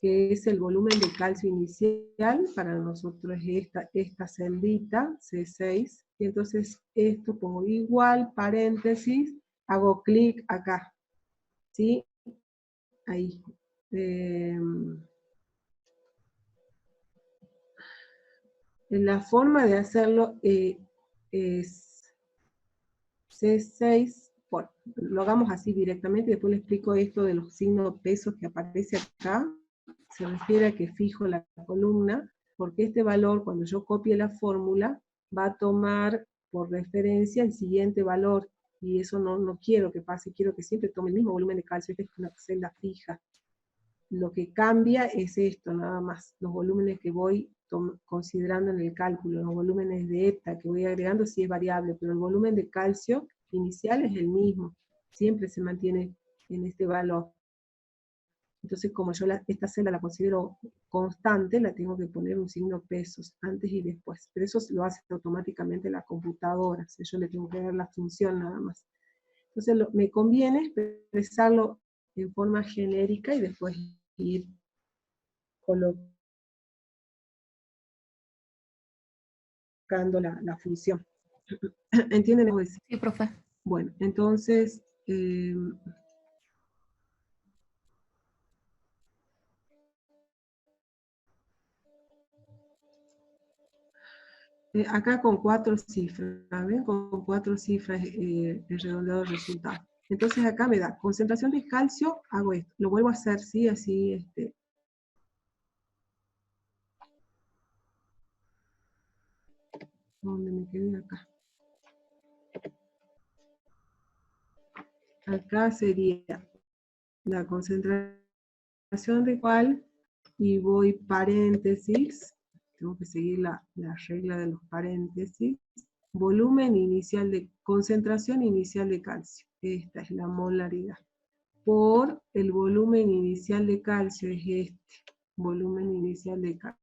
que es el volumen de calcio inicial, para nosotros es esta celdita, C6, y entonces esto pongo igual, paréntesis, hago clic acá, ¿sí? Ahí. La forma de hacerlo es C6, bueno, lo hagamos así directamente, después le explico esto de los signos pesos que aparece acá, se refiere a que fijo la columna, porque este valor, cuando yo copie la fórmula, va a tomar por referencia el siguiente valor, y eso no quiero que pase, quiero que siempre tome el mismo volumen de calcio, esta es una celda fija. Lo que cambia es esto, nada más, los volúmenes que voy considerando en el cálculo, los volúmenes de eta que voy agregando sí es variable, pero el volumen de calcio inicial es el mismo, siempre se mantiene en este valor. Entonces, como yo esta celda la considero constante, la tengo que poner un signo pesos, antes y después. Pero eso lo hace automáticamente la computadora, o sea, yo le tengo que dar la función nada más. Entonces, me conviene expresarlo en forma genérica y después ir colocando la función. ¿Entienden? Sí, profe. Bueno, entonces, acá con 4 cifras, ¿ven? Con 4 cifras el redondeado del resultado. Entonces acá me da concentración de calcio, hago esto. Lo vuelvo a hacer, sí, así, ¿dónde me quedé acá? Acá sería la concentración de cual, y voy paréntesis, tengo que seguir la regla de los paréntesis, volumen inicial de, concentración inicial de calcio, esta es la molaridad, por el volumen inicial de calcio, es este, volumen inicial de calcio,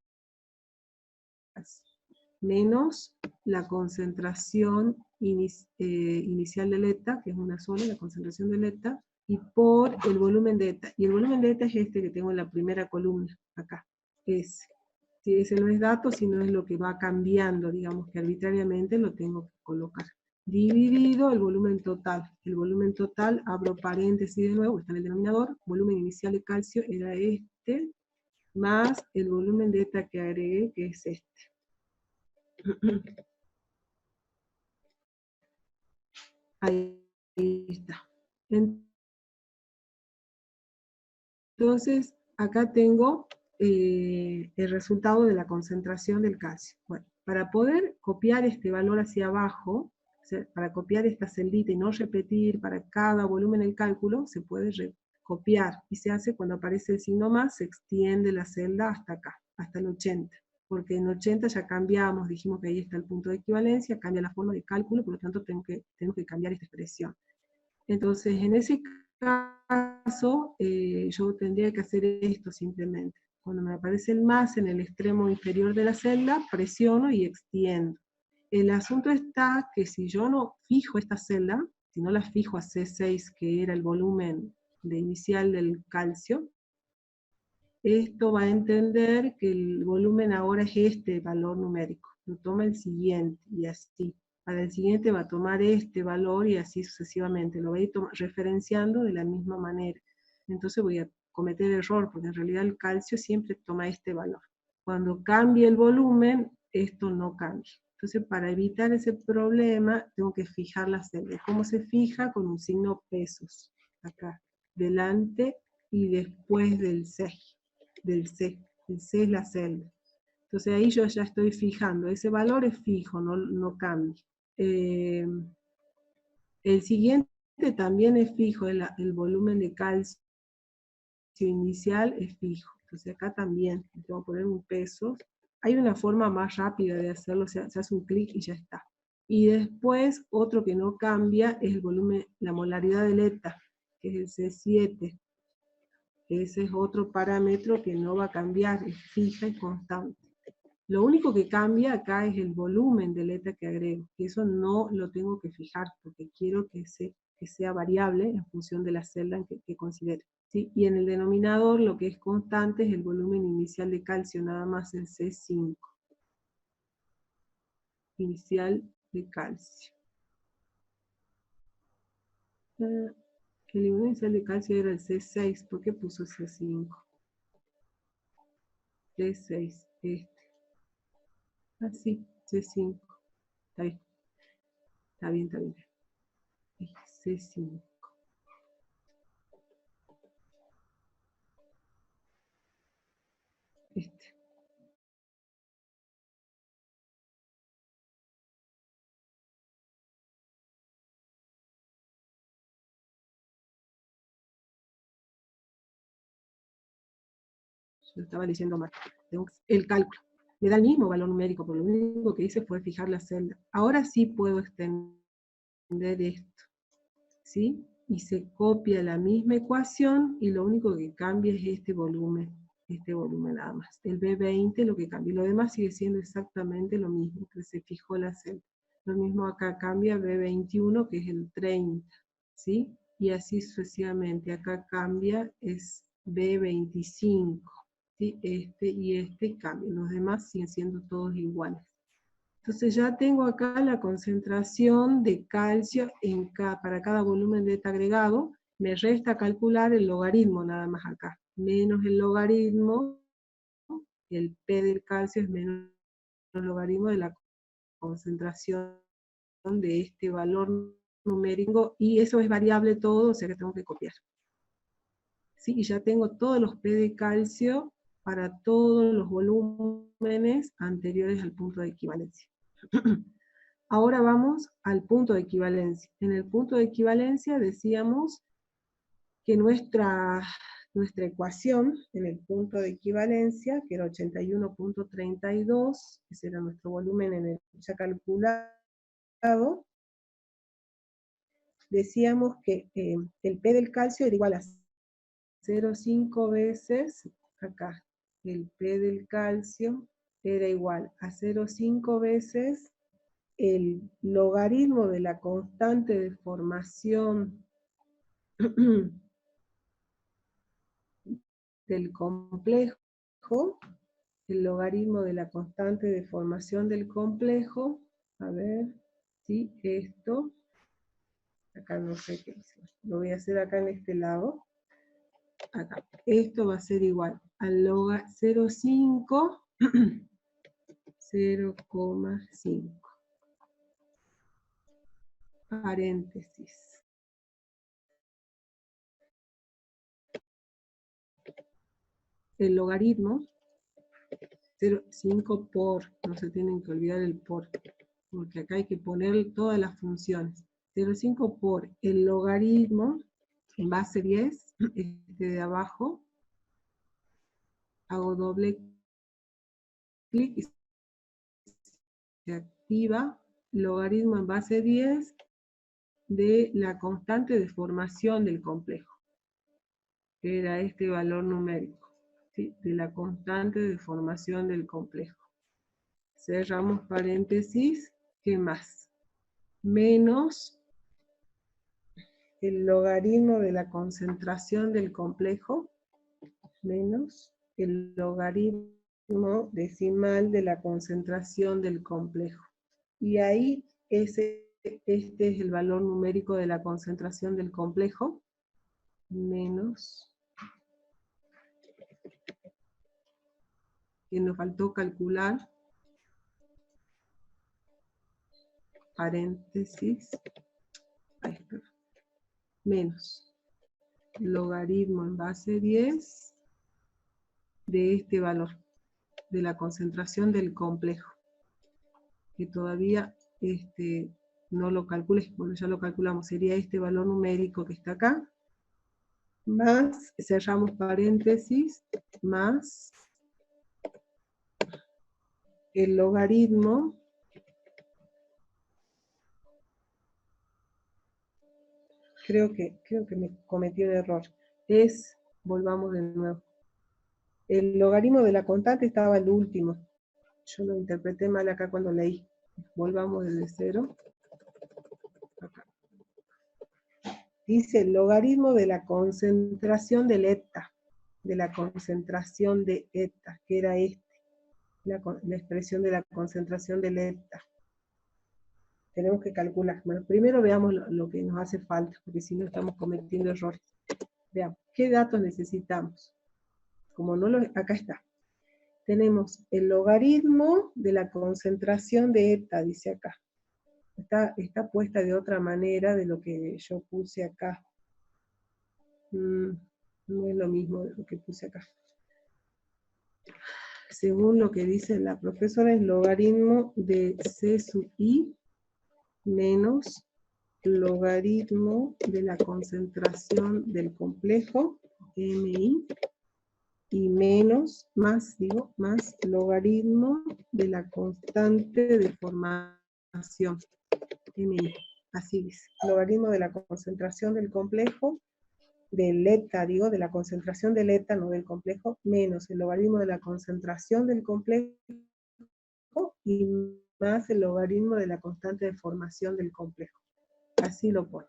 menos la concentración inicial de eta, que es una sola, la concentración de eta, y por el volumen de eta. Y el volumen de eta es este que tengo en la primera columna, acá. Ese. Si ese no es dato, sino es lo que va cambiando, digamos que arbitrariamente lo tengo que colocar. Dividido el volumen total. El volumen total, abro paréntesis de nuevo, está en el denominador, volumen inicial de calcio era este, más el volumen de eta que agregué, que es este. Ahí está. Entonces, acá tengo el resultado de la concentración del calcio. Bueno, para poder copiar este valor hacia abajo, o sea, para copiar esta celdita y no repetir para cada volumen el cálculo, se puede copiar, y se hace cuando aparece el signo más, se extiende la celda hasta acá, hasta el 80, porque en 80 ya cambiamos, dijimos que ahí está el punto de equivalencia, cambia la forma de cálculo, por lo tanto tengo que cambiar esta expresión. Entonces, en ese caso, yo tendría que hacer esto simplemente. Cuando me aparece el más en el extremo inferior de la celda, presiono y extiendo. El asunto está que si yo no fijo esta celda, si no la fijo a C6, que era el volumen inicial del calcio, esto va a entender que el volumen ahora es este valor numérico. Lo toma el siguiente, y así. para el siguiente va a tomar este valor y así sucesivamente, lo voy a ir referenciando de la misma manera. Entonces voy a cometer error, porque en realidad el calcio siempre toma este valor. Cuando cambie el volumen, esto no cambia. Entonces, para evitar ese problema, tengo que fijar la celda. ¿Cómo se fija? Con un signo pesos, acá, delante y después del C. Del C. El C es la celda. Entonces ahí yo ya estoy fijando. Ese valor es fijo, no cambia. El siguiente también es fijo, el volumen de calcio inicial es fijo. Entonces acá también, tengo que poner un peso. Hay una forma más rápida de hacerlo, se hace un clic y ya está. Y después, otro que no cambia es el volumen, la molaridad del ETA, que es el C7. Ese es otro parámetro que no va a cambiar, es fija y constante. Lo único que cambia acá es el volumen del ETA que agrego, y eso no lo tengo que fijar, porque quiero que sea variable en función de la celda que considere. ¿Sí? Y en el denominador lo que es constante es el volumen inicial de calcio, nada más el C5. Inicial de calcio. El volumen inicial de calcio era el C6, ¿por qué puso C5? C6, este. Así, C5. Está bien. Está bien, está bien. C5. Este. Yo estaba diciendo mal. El cálculo. Me da el mismo valor numérico, pero lo único que hice fue fijar la celda. Ahora sí puedo extender esto. ¿Sí? Y se copia la misma ecuación y lo único que cambia es este volumen nada más. El B20 lo que cambia, y lo demás sigue siendo exactamente lo mismo, que se fijó la celda. Lo mismo acá cambia B21, que es el 30, ¿sí? Y así sucesivamente. Acá cambia, es B25, ¿sí? Este y este cambian, los demás siguen siendo todos iguales. Entonces ya tengo acá la concentración de calcio para cada volumen de ETA agregado. Me resta calcular el logaritmo nada más acá. Menos el logaritmo, el P del calcio es menos el logaritmo de la concentración de este valor numérico. Y eso es variable todo, o sea que tengo que copiar. ¿Sí? Y ya tengo todos los P de calcio para todos los volúmenes anteriores al punto de equivalencia. Ahora vamos al punto de equivalencia. En el punto de equivalencia decíamos que nuestra ecuación en el punto de equivalencia, que era 81.32, ese era nuestro volumen en el ya calculado, decíamos que el P del calcio era igual a 0,5 veces, acá, el P del calcio era igual a 0,5 veces el logaritmo de la constante de formación del complejo, el logaritmo de la constante de formación del complejo, a ver, ¿sí? Esto, acá no sé qué es, lo voy a hacer acá en este lado, acá, esto va a ser igual al 0,5, 0,5, paréntesis. El logaritmo, 0,5 por, no se tienen que olvidar el por, porque acá hay que poner todas las funciones. 0,5 por el logaritmo, en base 10, este de abajo, hago doble clic y se activa logaritmo en base 10 de la constante de formación del complejo, que era este valor numérico, ¿sí? De la constante de formación del complejo. Cerramos paréntesis, ¿qué más? Menos el logaritmo de la concentración del complejo, menos el logaritmo decimal de la concentración del complejo. Y ahí este es el valor numérico de la concentración del complejo, menos, que nos faltó calcular, paréntesis, menos el logaritmo en base 10 de este valor, de la concentración del complejo, que todavía no lo calcules, bueno, ya lo calculamos, sería este valor numérico que está acá, más, cerramos paréntesis, más el logaritmo creo que me cometí un error, volvamos de nuevo, el logaritmo de la constante estaba el último, yo lo interpreté mal acá cuando leí, volvamos desde cero, acá. Dice el logaritmo de la concentración del eta, de la concentración de eta, que era la expresión de la concentración del eta. Tenemos que calcular. Bueno, primero veamos lo que nos hace falta, porque si no estamos cometiendo errores. Veamos, ¿qué datos necesitamos? Como no acá está. Tenemos el logaritmo de la concentración de eta, dice acá. Está puesta de otra manera de lo que yo puse acá. No es lo mismo de lo que puse acá. Según lo que dice la profesora, es logaritmo de C sub I menos logaritmo de la concentración del complejo, MI, y menos, más logaritmo de la constante de formación, MI. Así dice, logaritmo de la concentración del complejo, del eta, de la concentración del eta, no del complejo, menos el logaritmo de la concentración del complejo y más el logaritmo de la constante de formación del complejo. Así lo pone.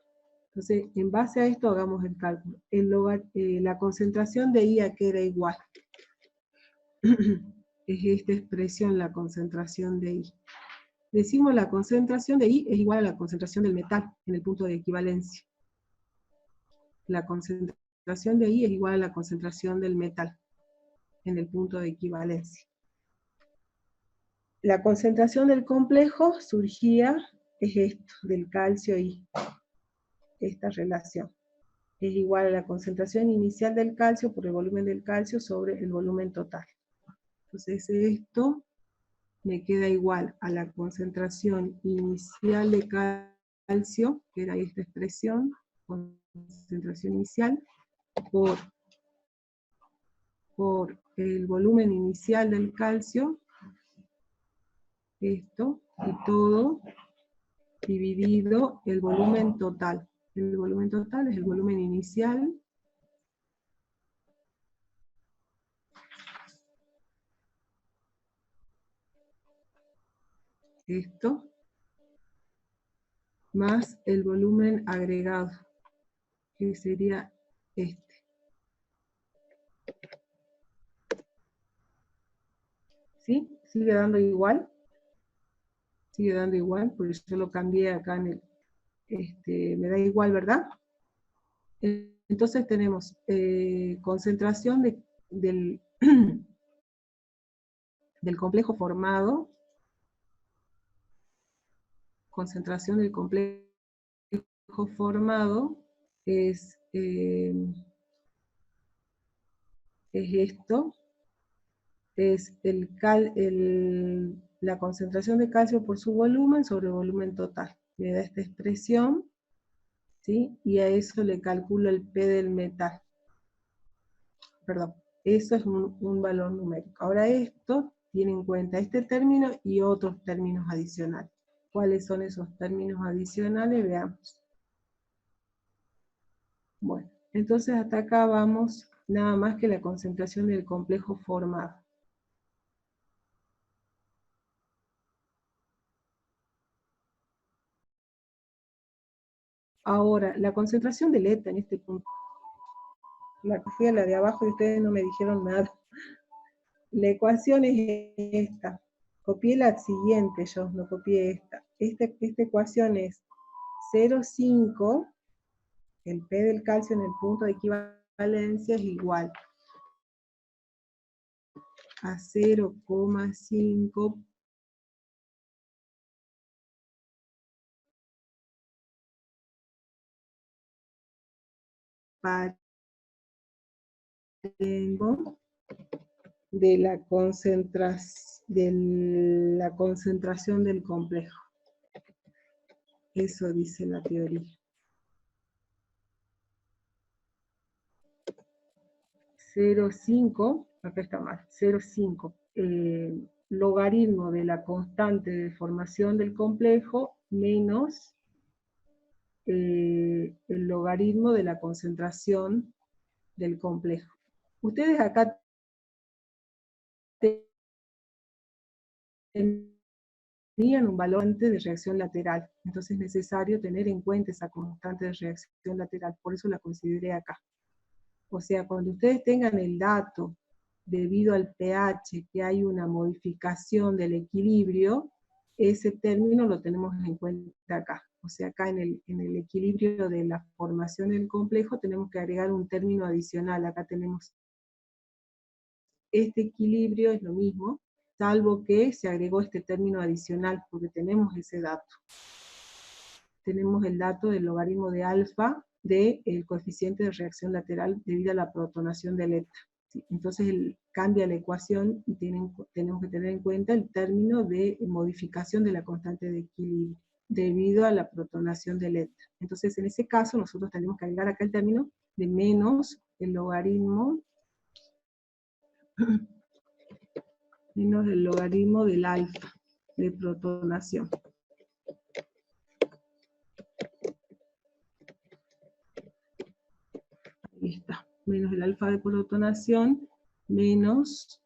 Entonces, en base a esto hagamos el cálculo. La concentración de I a que era igual. Es esta expresión, la concentración de I. Decimos la concentración de I es igual a la concentración del metal en el punto de equivalencia. La concentración de I es igual a la concentración del metal en el punto de equivalencia. La concentración del complejo surgía, es esto, del calcio I. Esta relación. Es igual a la concentración inicial del calcio por el volumen del calcio sobre el volumen total. Entonces esto me queda igual a la concentración inicial de calcio, que era esta expresión, concentración inicial, por el volumen inicial del calcio, esto, y todo dividido el volumen total. El volumen total es el volumen inicial esto, más el volumen agregado, que sería este. ¿Sí? ¿Sigue dando igual? Sigue dando igual, porque yo lo cambié acá en el... me da igual, ¿verdad? Entonces tenemos concentración del complejo formado, concentración del complejo formado es esto, es la concentración de calcio por su volumen sobre el volumen total. Me da esta expresión, ¿sí? Y a eso le calculo el P del metal. Perdón, eso es un valor numérico. Ahora esto tiene en cuenta este término y otros términos adicionales. ¿Cuáles son esos términos adicionales? Veamos. Bueno, entonces hasta acá vamos nada más que la concentración del complejo formado. Ahora, la concentración del eta en este punto. La que fui a la de abajo y ustedes no me dijeron nada. La ecuación es esta. Copié la siguiente, yo no copié esta. esta ecuación es 0,5, el P del calcio en el punto de equivalencia es igual a 0,5 parengo de la concentración del complejo. Eso dice la teoría. 0,5, acá está mal, 0,5, logaritmo de la constante de formación del complejo menos el logaritmo de la concentración del complejo. Ustedes acá tenían un valor de reacción lateral, entonces es necesario tener en cuenta esa constante de reacción lateral, por eso la consideré acá. O sea, cuando ustedes tengan el dato debido al pH que hay una modificación del equilibrio, ese término lo tenemos en cuenta acá. O sea, acá en el equilibrio de la formación del complejo tenemos que agregar un término adicional. Acá tenemos este equilibrio, es lo mismo, salvo que se agregó este término adicional, porque tenemos ese dato. Tenemos el dato del logaritmo de alfa del coeficiente de reacción lateral debido a la protonación del eta. ¿Sí? Entonces cambia la ecuación y tenemos que tener en cuenta el término de modificación de la constante de equilibrio debido a la protonación del eta. Entonces en ese caso nosotros tenemos que agregar acá el término de menos el logaritmo del alfa de protonación. Ahí está, menos el alfa de protonación, menos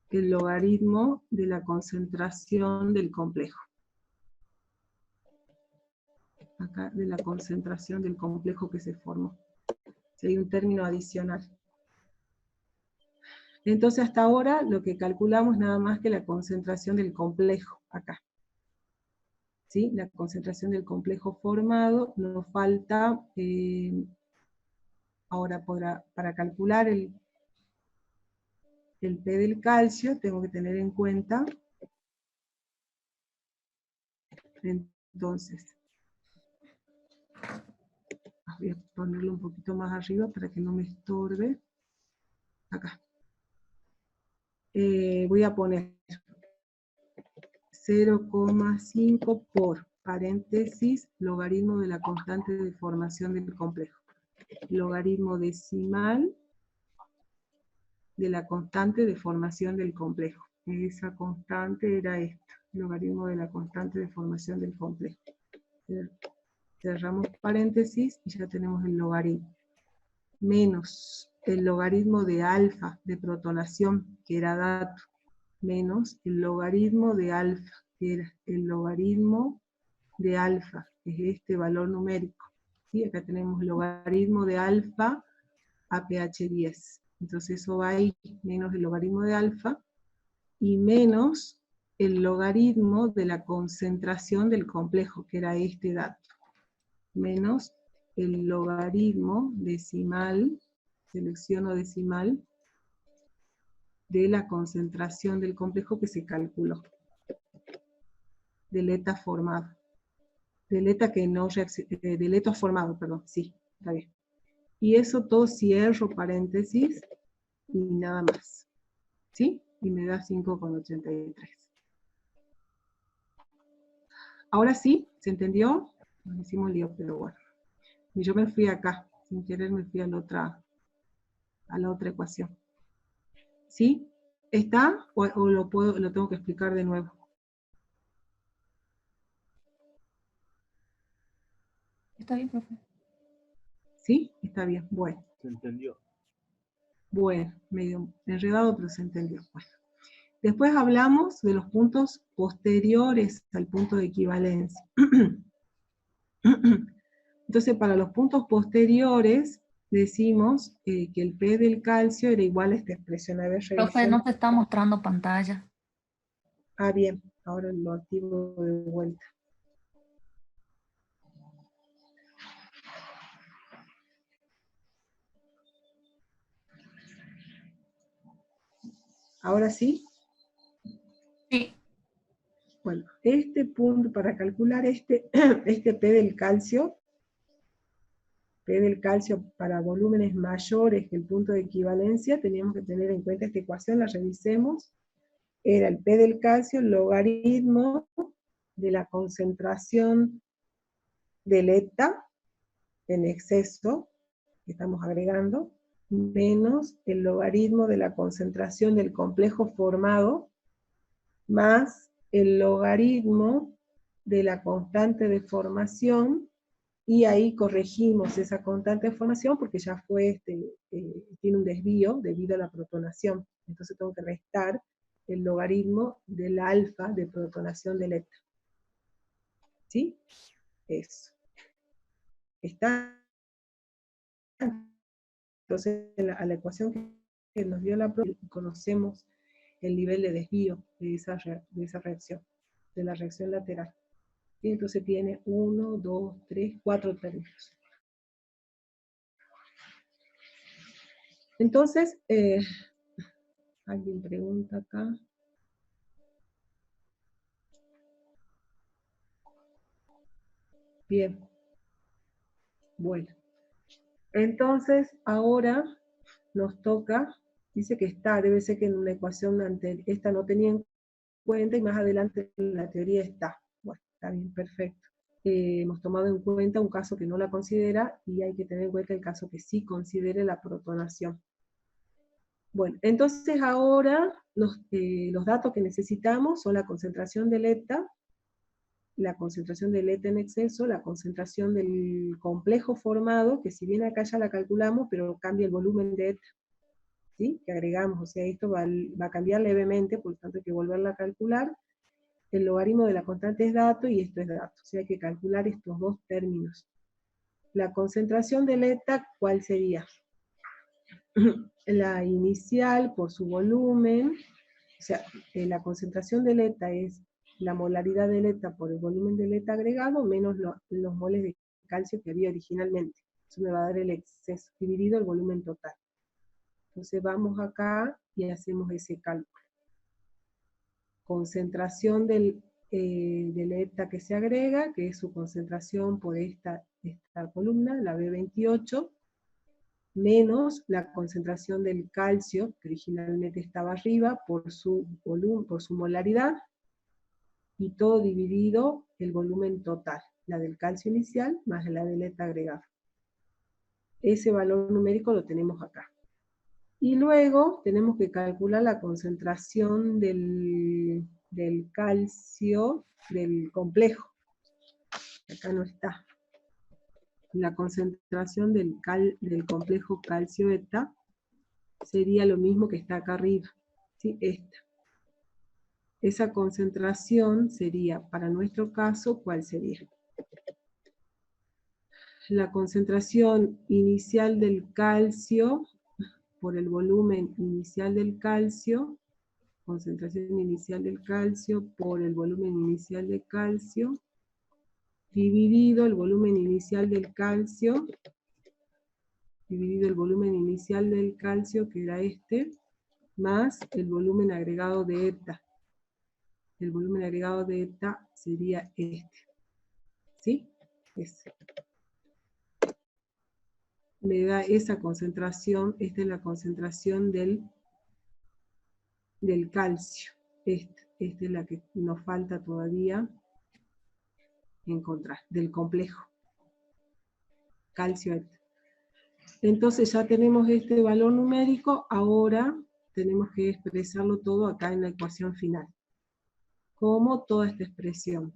el logaritmo de la concentración del complejo. Acá, de la concentración del complejo que se formó. Si hay un término adicional. Entonces hasta ahora lo que calculamos nada más que la concentración del complejo, acá. ¿Sí? La concentración del complejo formado, nos falta, ahora para calcular el P del calcio, tengo que tener en cuenta, entonces, voy a ponerlo un poquito más arriba para que no me estorbe, acá. Voy a poner 0,5 por paréntesis, logaritmo de la constante de formación del complejo. Logaritmo decimal de la constante de formación del complejo. Esa constante era esta, logaritmo de la constante de formación del complejo. Cerramos paréntesis y ya tenemos el logaritmo. Menos el logaritmo de alfa de protonación, que era dato, menos el logaritmo de alfa, que era el logaritmo de alfa, que es este valor numérico. ¿Sí? Acá tenemos logaritmo de alfa a pH 10. Entonces eso va ahí, menos el logaritmo de alfa, y menos el logaritmo de la concentración del complejo, que era este dato. Menos el logaritmo decimal, selecciono decimal, de la concentración del complejo que se calculó. Del eta formado. Del eta que no del eta formado, perdón, sí, está bien. Y eso todo cierro paréntesis y nada más. ¿Sí? Y me da 5,83. Ahora sí, ¿se entendió? Nos hicimos lío, pero bueno. Y yo me fui acá, sin querer me fui a la otra ecuación. ¿Sí? ¿Está? ¿O lo tengo que explicar de nuevo? Está bien, profe. ¿Sí? Está bien, bueno. Se entendió. Bueno, medio enredado, pero se entendió. Bueno. Después hablamos de los puntos posteriores al punto de equivalencia. Entonces, para los puntos posteriores, decimos que el P del calcio era igual a esta expresión. A ver, Profe, no se está mostrando pantalla. Ah, bien, ahora lo activo de vuelta. ¿Ahora sí? Sí. Bueno, este punto, para calcular este P del calcio para volúmenes mayores que el punto de equivalencia, teníamos que tener en cuenta esta ecuación, la revisemos. Era el P del calcio, el logaritmo de la concentración del eta en exceso, que estamos agregando, menos el logaritmo de la concentración del complejo formado, más el logaritmo de la constante de formación, y ahí corregimos esa constante de formación porque ya fue, tiene un desvío debido a la protonación. Entonces tengo que restar el logaritmo del alfa de protonación del eta. ¿Sí? Eso. Está. Entonces, a la ecuación que nos dio la prueba, conocemos el nivel de desvío de esa reacción, de la reacción lateral. Y entonces tiene 1, 2, 3, 4 términos. Entonces, alguien pregunta acá. Bien. Bueno. Entonces, ahora nos toca, dice que está, debe ser que en una ecuación anterior, esta no tenía en cuenta y más adelante en la teoría está. Bueno, está bien, perfecto. Hemos tomado en cuenta un caso que no la considera y hay que tener en cuenta el caso que sí considere la protonación. Bueno, entonces ahora los datos que necesitamos son la concentración del eta, la concentración del eta en exceso, la concentración del complejo formado, que si bien acá ya la calculamos, pero cambia el volumen de eta, ¿sí? Que agregamos, o sea, esto va a cambiar levemente, por lo tanto hay que volverla a calcular. El logaritmo de la constante es dato y esto es dato, o sea hay que calcular estos dos términos. La concentración del eta, ¿cuál sería? La inicial por su volumen, o sea, la concentración del eta es la molaridad del eta por el volumen del eta agregado menos los moles de calcio que había originalmente. Eso me va a dar el exceso dividido el volumen total. Entonces vamos acá y hacemos ese cálculo. Concentración del eta que se agrega, que es su concentración por esta columna, la B28, menos la concentración del calcio, que originalmente estaba arriba, por su volumen, por su molaridad, y todo dividido el volumen total, la del calcio inicial más la del eta agregado. Ese valor numérico lo tenemos acá. Y luego tenemos que calcular la concentración del calcio del complejo. Acá no está. La concentración del complejo calcio-eta sería lo mismo que está acá arriba. ¿Sí? Esta. Esa concentración sería, para nuestro caso, ¿cuál sería? La concentración inicial del calcio por el volumen inicial del calcio, concentración inicial del calcio por el volumen inicial de calcio, dividido el volumen inicial del calcio, dividido el volumen inicial del calcio, que era este, más el volumen agregado de eta. El volumen agregado de eta sería este. ¿Sí? Ese. Me da esa concentración, esta es la concentración del calcio. Esta es la que nos falta todavía encontrar, del complejo calcio-eta. Entonces ya tenemos este valor numérico, ahora tenemos que expresarlo todo acá en la ecuación final. Como toda esta expresión.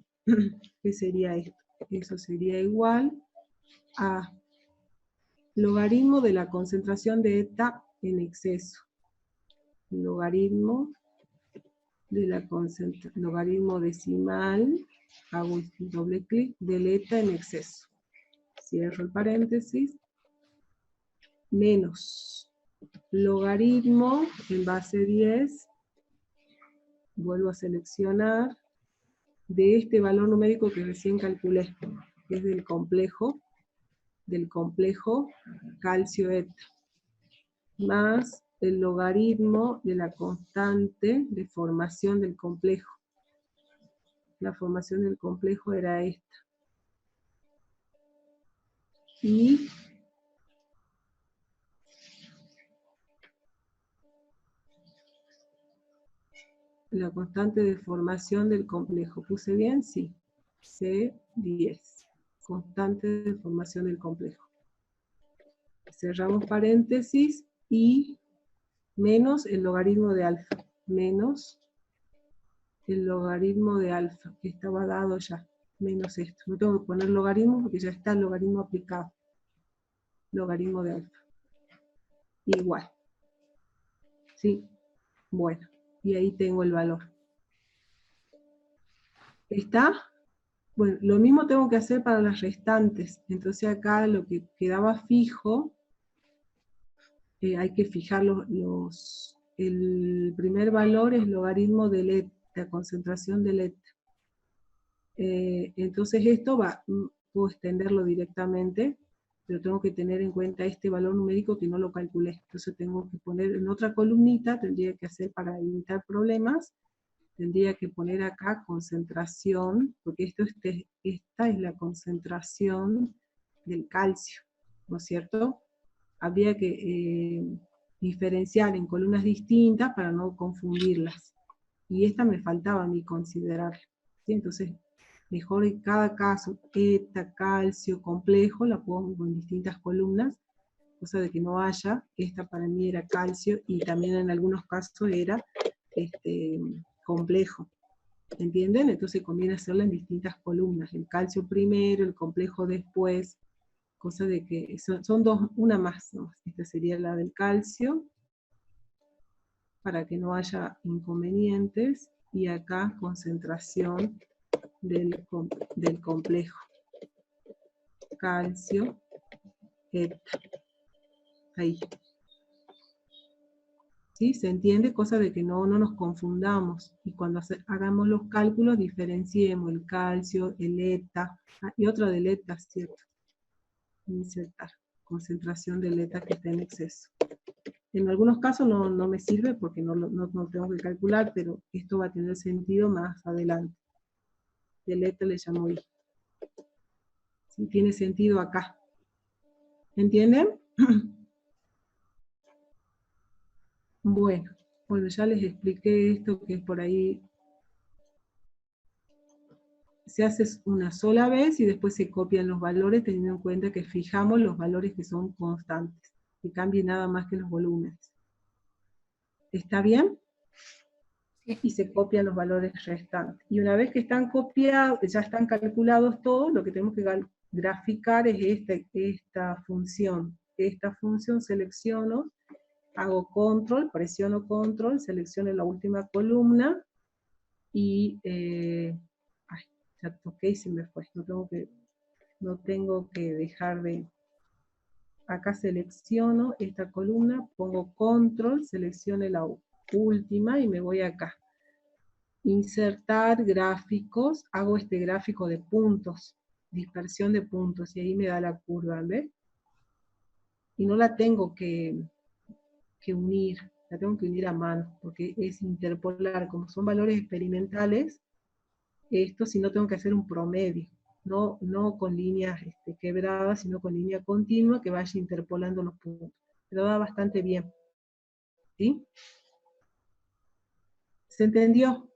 ¿Qué sería esto? Eso sería igual a logaritmo de la concentración de eta en exceso. Logaritmo de la logaritmo decimal, hago un doble clic, del eta en exceso. Cierro el paréntesis. Menos logaritmo en base 10, vuelvo a seleccionar, de este valor numérico que recién calculé, que es del complejo calcio-eta, más el logaritmo de la constante de formación del complejo. La formación del complejo era esta. Y la constante de formación del complejo. ¿Puse bien? Sí. C10. Constante de formación del complejo. Cerramos paréntesis y menos el logaritmo de alfa. Menos el logaritmo de alfa, que estaba dado ya. Menos esto. No tengo que poner logaritmo porque ya está el logaritmo aplicado. Logaritmo de alfa. Igual. ¿Sí? Bueno. Y ahí tengo el valor. ¿Está? Bueno, lo mismo tengo que hacer para las restantes. Entonces acá lo que quedaba fijo, hay que fijar el primer valor es logaritmo del eta, la concentración del eta. Entonces esto puedo extenderlo directamente, pero tengo que tener en cuenta este valor numérico que no lo calculé. Entonces tengo que poner en otra columnita, tendría que hacer para evitar problemas, tendría que poner acá concentración, porque esta es la concentración del calcio, ¿no es cierto? Habría que diferenciar en columnas distintas para no confundirlas. Y esta me faltaba a mí considerar. ¿Sí? Entonces, mejor en cada caso, eta, calcio, complejo, la pongo en distintas columnas, cosa de que no haya, esta para mí era calcio, y también en algunos casos era complejo. ¿Entienden? Entonces conviene hacerlo en distintas columnas, el calcio primero, el complejo después, cosa de que son dos, una más, ¿no? Esta sería la del calcio, para que no haya inconvenientes, y acá concentración del complejo. Calcio, eta. Ahí. ¿Sí? ¿Se entiende? Cosa de que no nos confundamos. Y cuando hagamos los cálculos, diferenciemos el calcio, el eta, y otra del eta, ¿cierto? Insertar. Concentración del eta que está en exceso. En algunos casos no me sirve porque no tengo que calcular, pero esto va a tener sentido más adelante. Del eta le llamo I. ¿Sí? Tiene sentido acá. ¿Entienden? Bueno, ya les expliqué esto que es por ahí. Se hace una sola vez y después se copian los valores teniendo en cuenta que fijamos los valores que son constantes. Que cambie nada más que los volúmenes. ¿Está bien? Sí. Y se copian los valores restantes. Y una vez que están copiados, ya están calculados todos, lo que tenemos que graficar es esta función. Esta función selecciono, hago control, presiono control, selecciono la última columna, y ya toqué y se me fue. No tengo que dejar de... Acá selecciono esta columna, pongo control, selecciono la última y me voy acá. Insertar gráficos, hago este gráfico de puntos, dispersión de puntos, y ahí me da la curva, ¿ves? Y no la tengo que unir, la tengo que unir a mano, porque es interpolar, como son valores experimentales, esto si no tengo que hacer un promedio, no con líneas quebradas, sino con línea continua que vaya interpolando los puntos. Pero da bastante bien. ¿Sí? ¿Se entendió?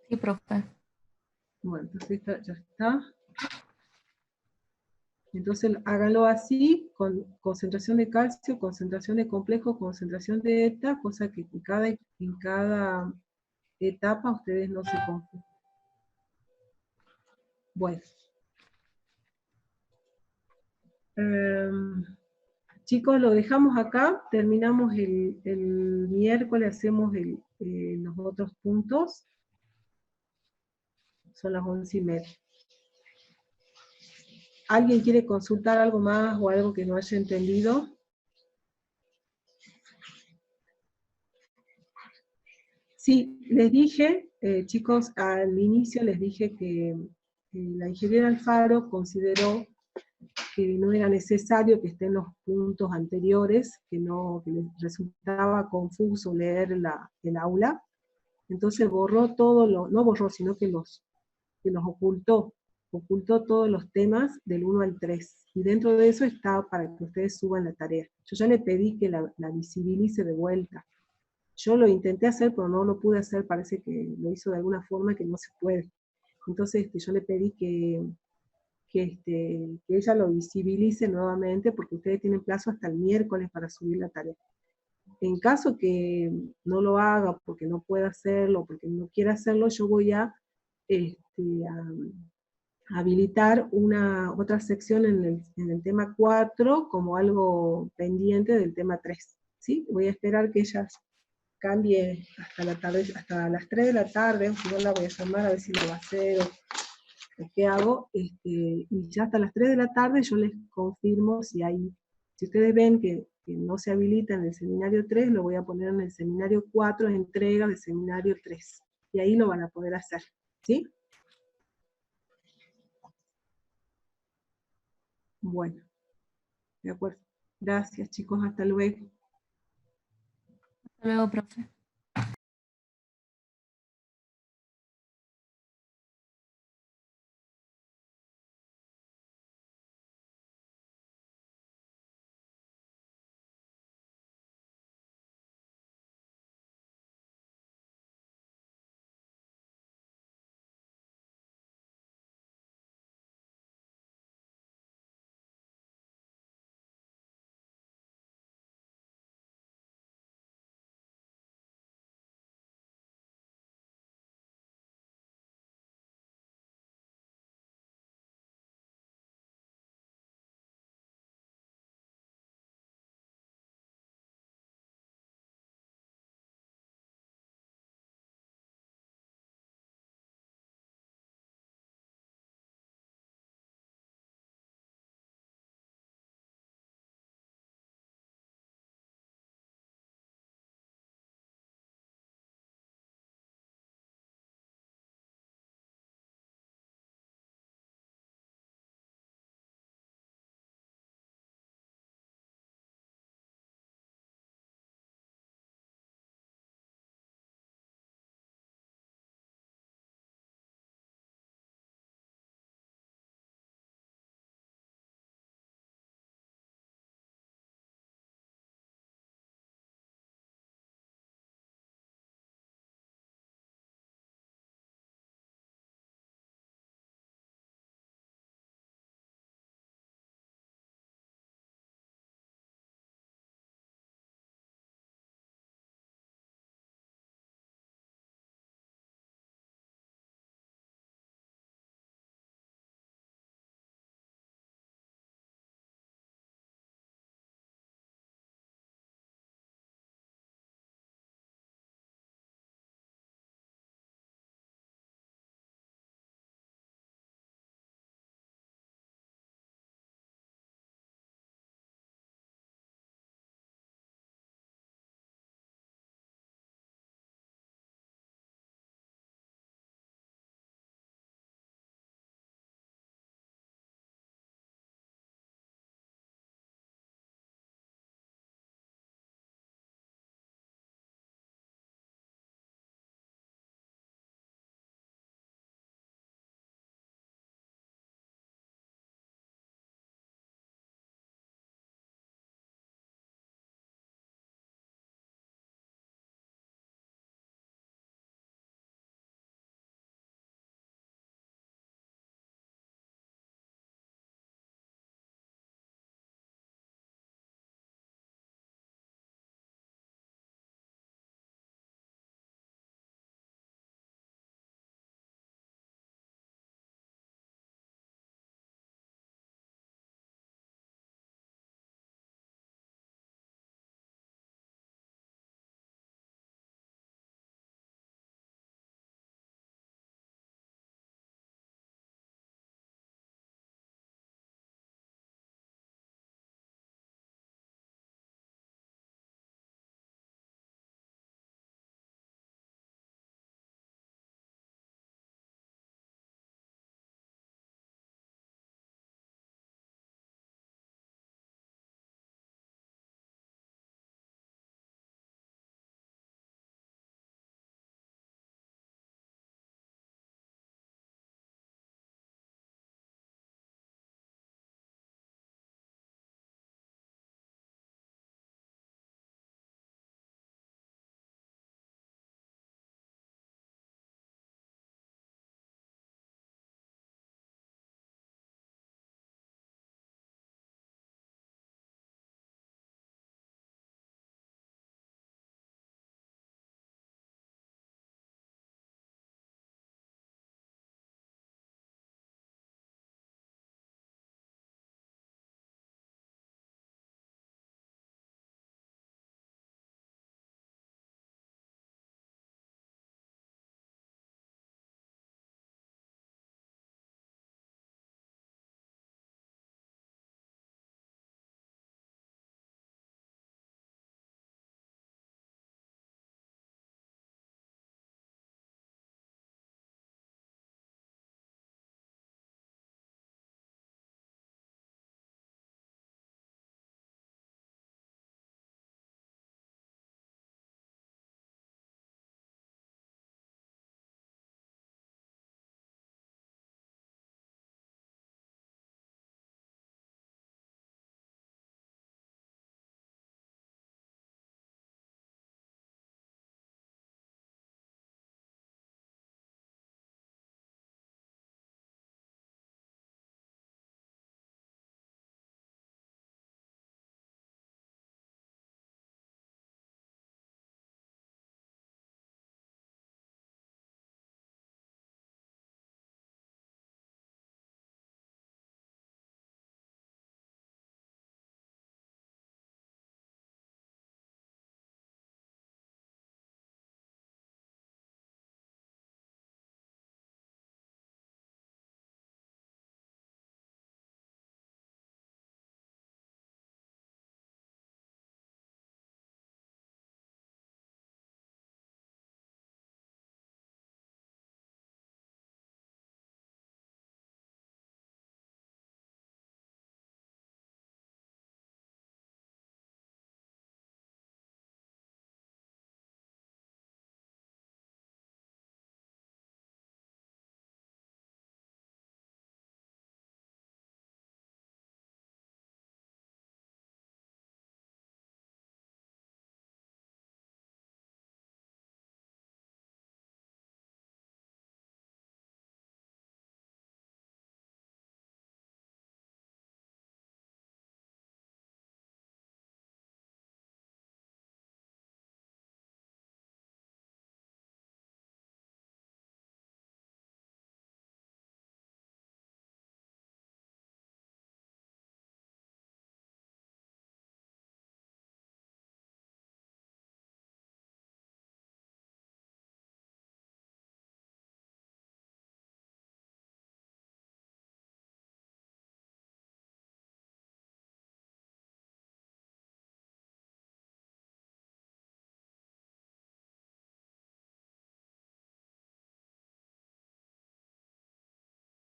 Sí, profe. Bueno, entonces ya está. Entonces háganlo así, con concentración de calcio, concentración de complejo, concentración de eta, cosa que en cada etapa ustedes no se confunden. Bueno. Chicos, lo dejamos acá, terminamos el miércoles, hacemos los otros puntos. Son las 11:30. ¿Alguien quiere consultar algo más o algo que no haya entendido? Sí, les dije, chicos, al inicio les dije que la ingeniera Alfaro consideró que no era necesario que estén los puntos anteriores, que les resultaba confuso leer el aula. Entonces borró no borró, sino que los ocultó todos los temas del 1 al 3. Y dentro de eso está para que ustedes suban la tarea. Yo ya le pedí que la visibilice de vuelta. Yo lo intenté hacer, pero no lo pude hacer, parece que lo hizo de alguna forma que no se puede. Entonces yo le pedí que ella lo visibilice nuevamente, porque ustedes tienen plazo hasta el miércoles para subir la tarea. En caso que no lo haga porque no pueda hacerlo, porque no quiera hacerlo, yo voy a habilitar otra sección en el tema 4 como algo pendiente del tema 3. ¿Sí? Voy a esperar que ella cambie hasta la tarde, hasta las 3 de la tarde, o si no la voy a llamar a ver si lo va a hacer o qué hago, y ya hasta las 3 de la tarde yo les confirmo si ustedes ven que no se habilita en el seminario 3, lo voy a poner en el seminario 4, entrega del seminario 3, y ahí lo van a poder hacer, ¿sí? Bueno, de acuerdo. Gracias, chicos, hasta luego. Hasta luego, profe.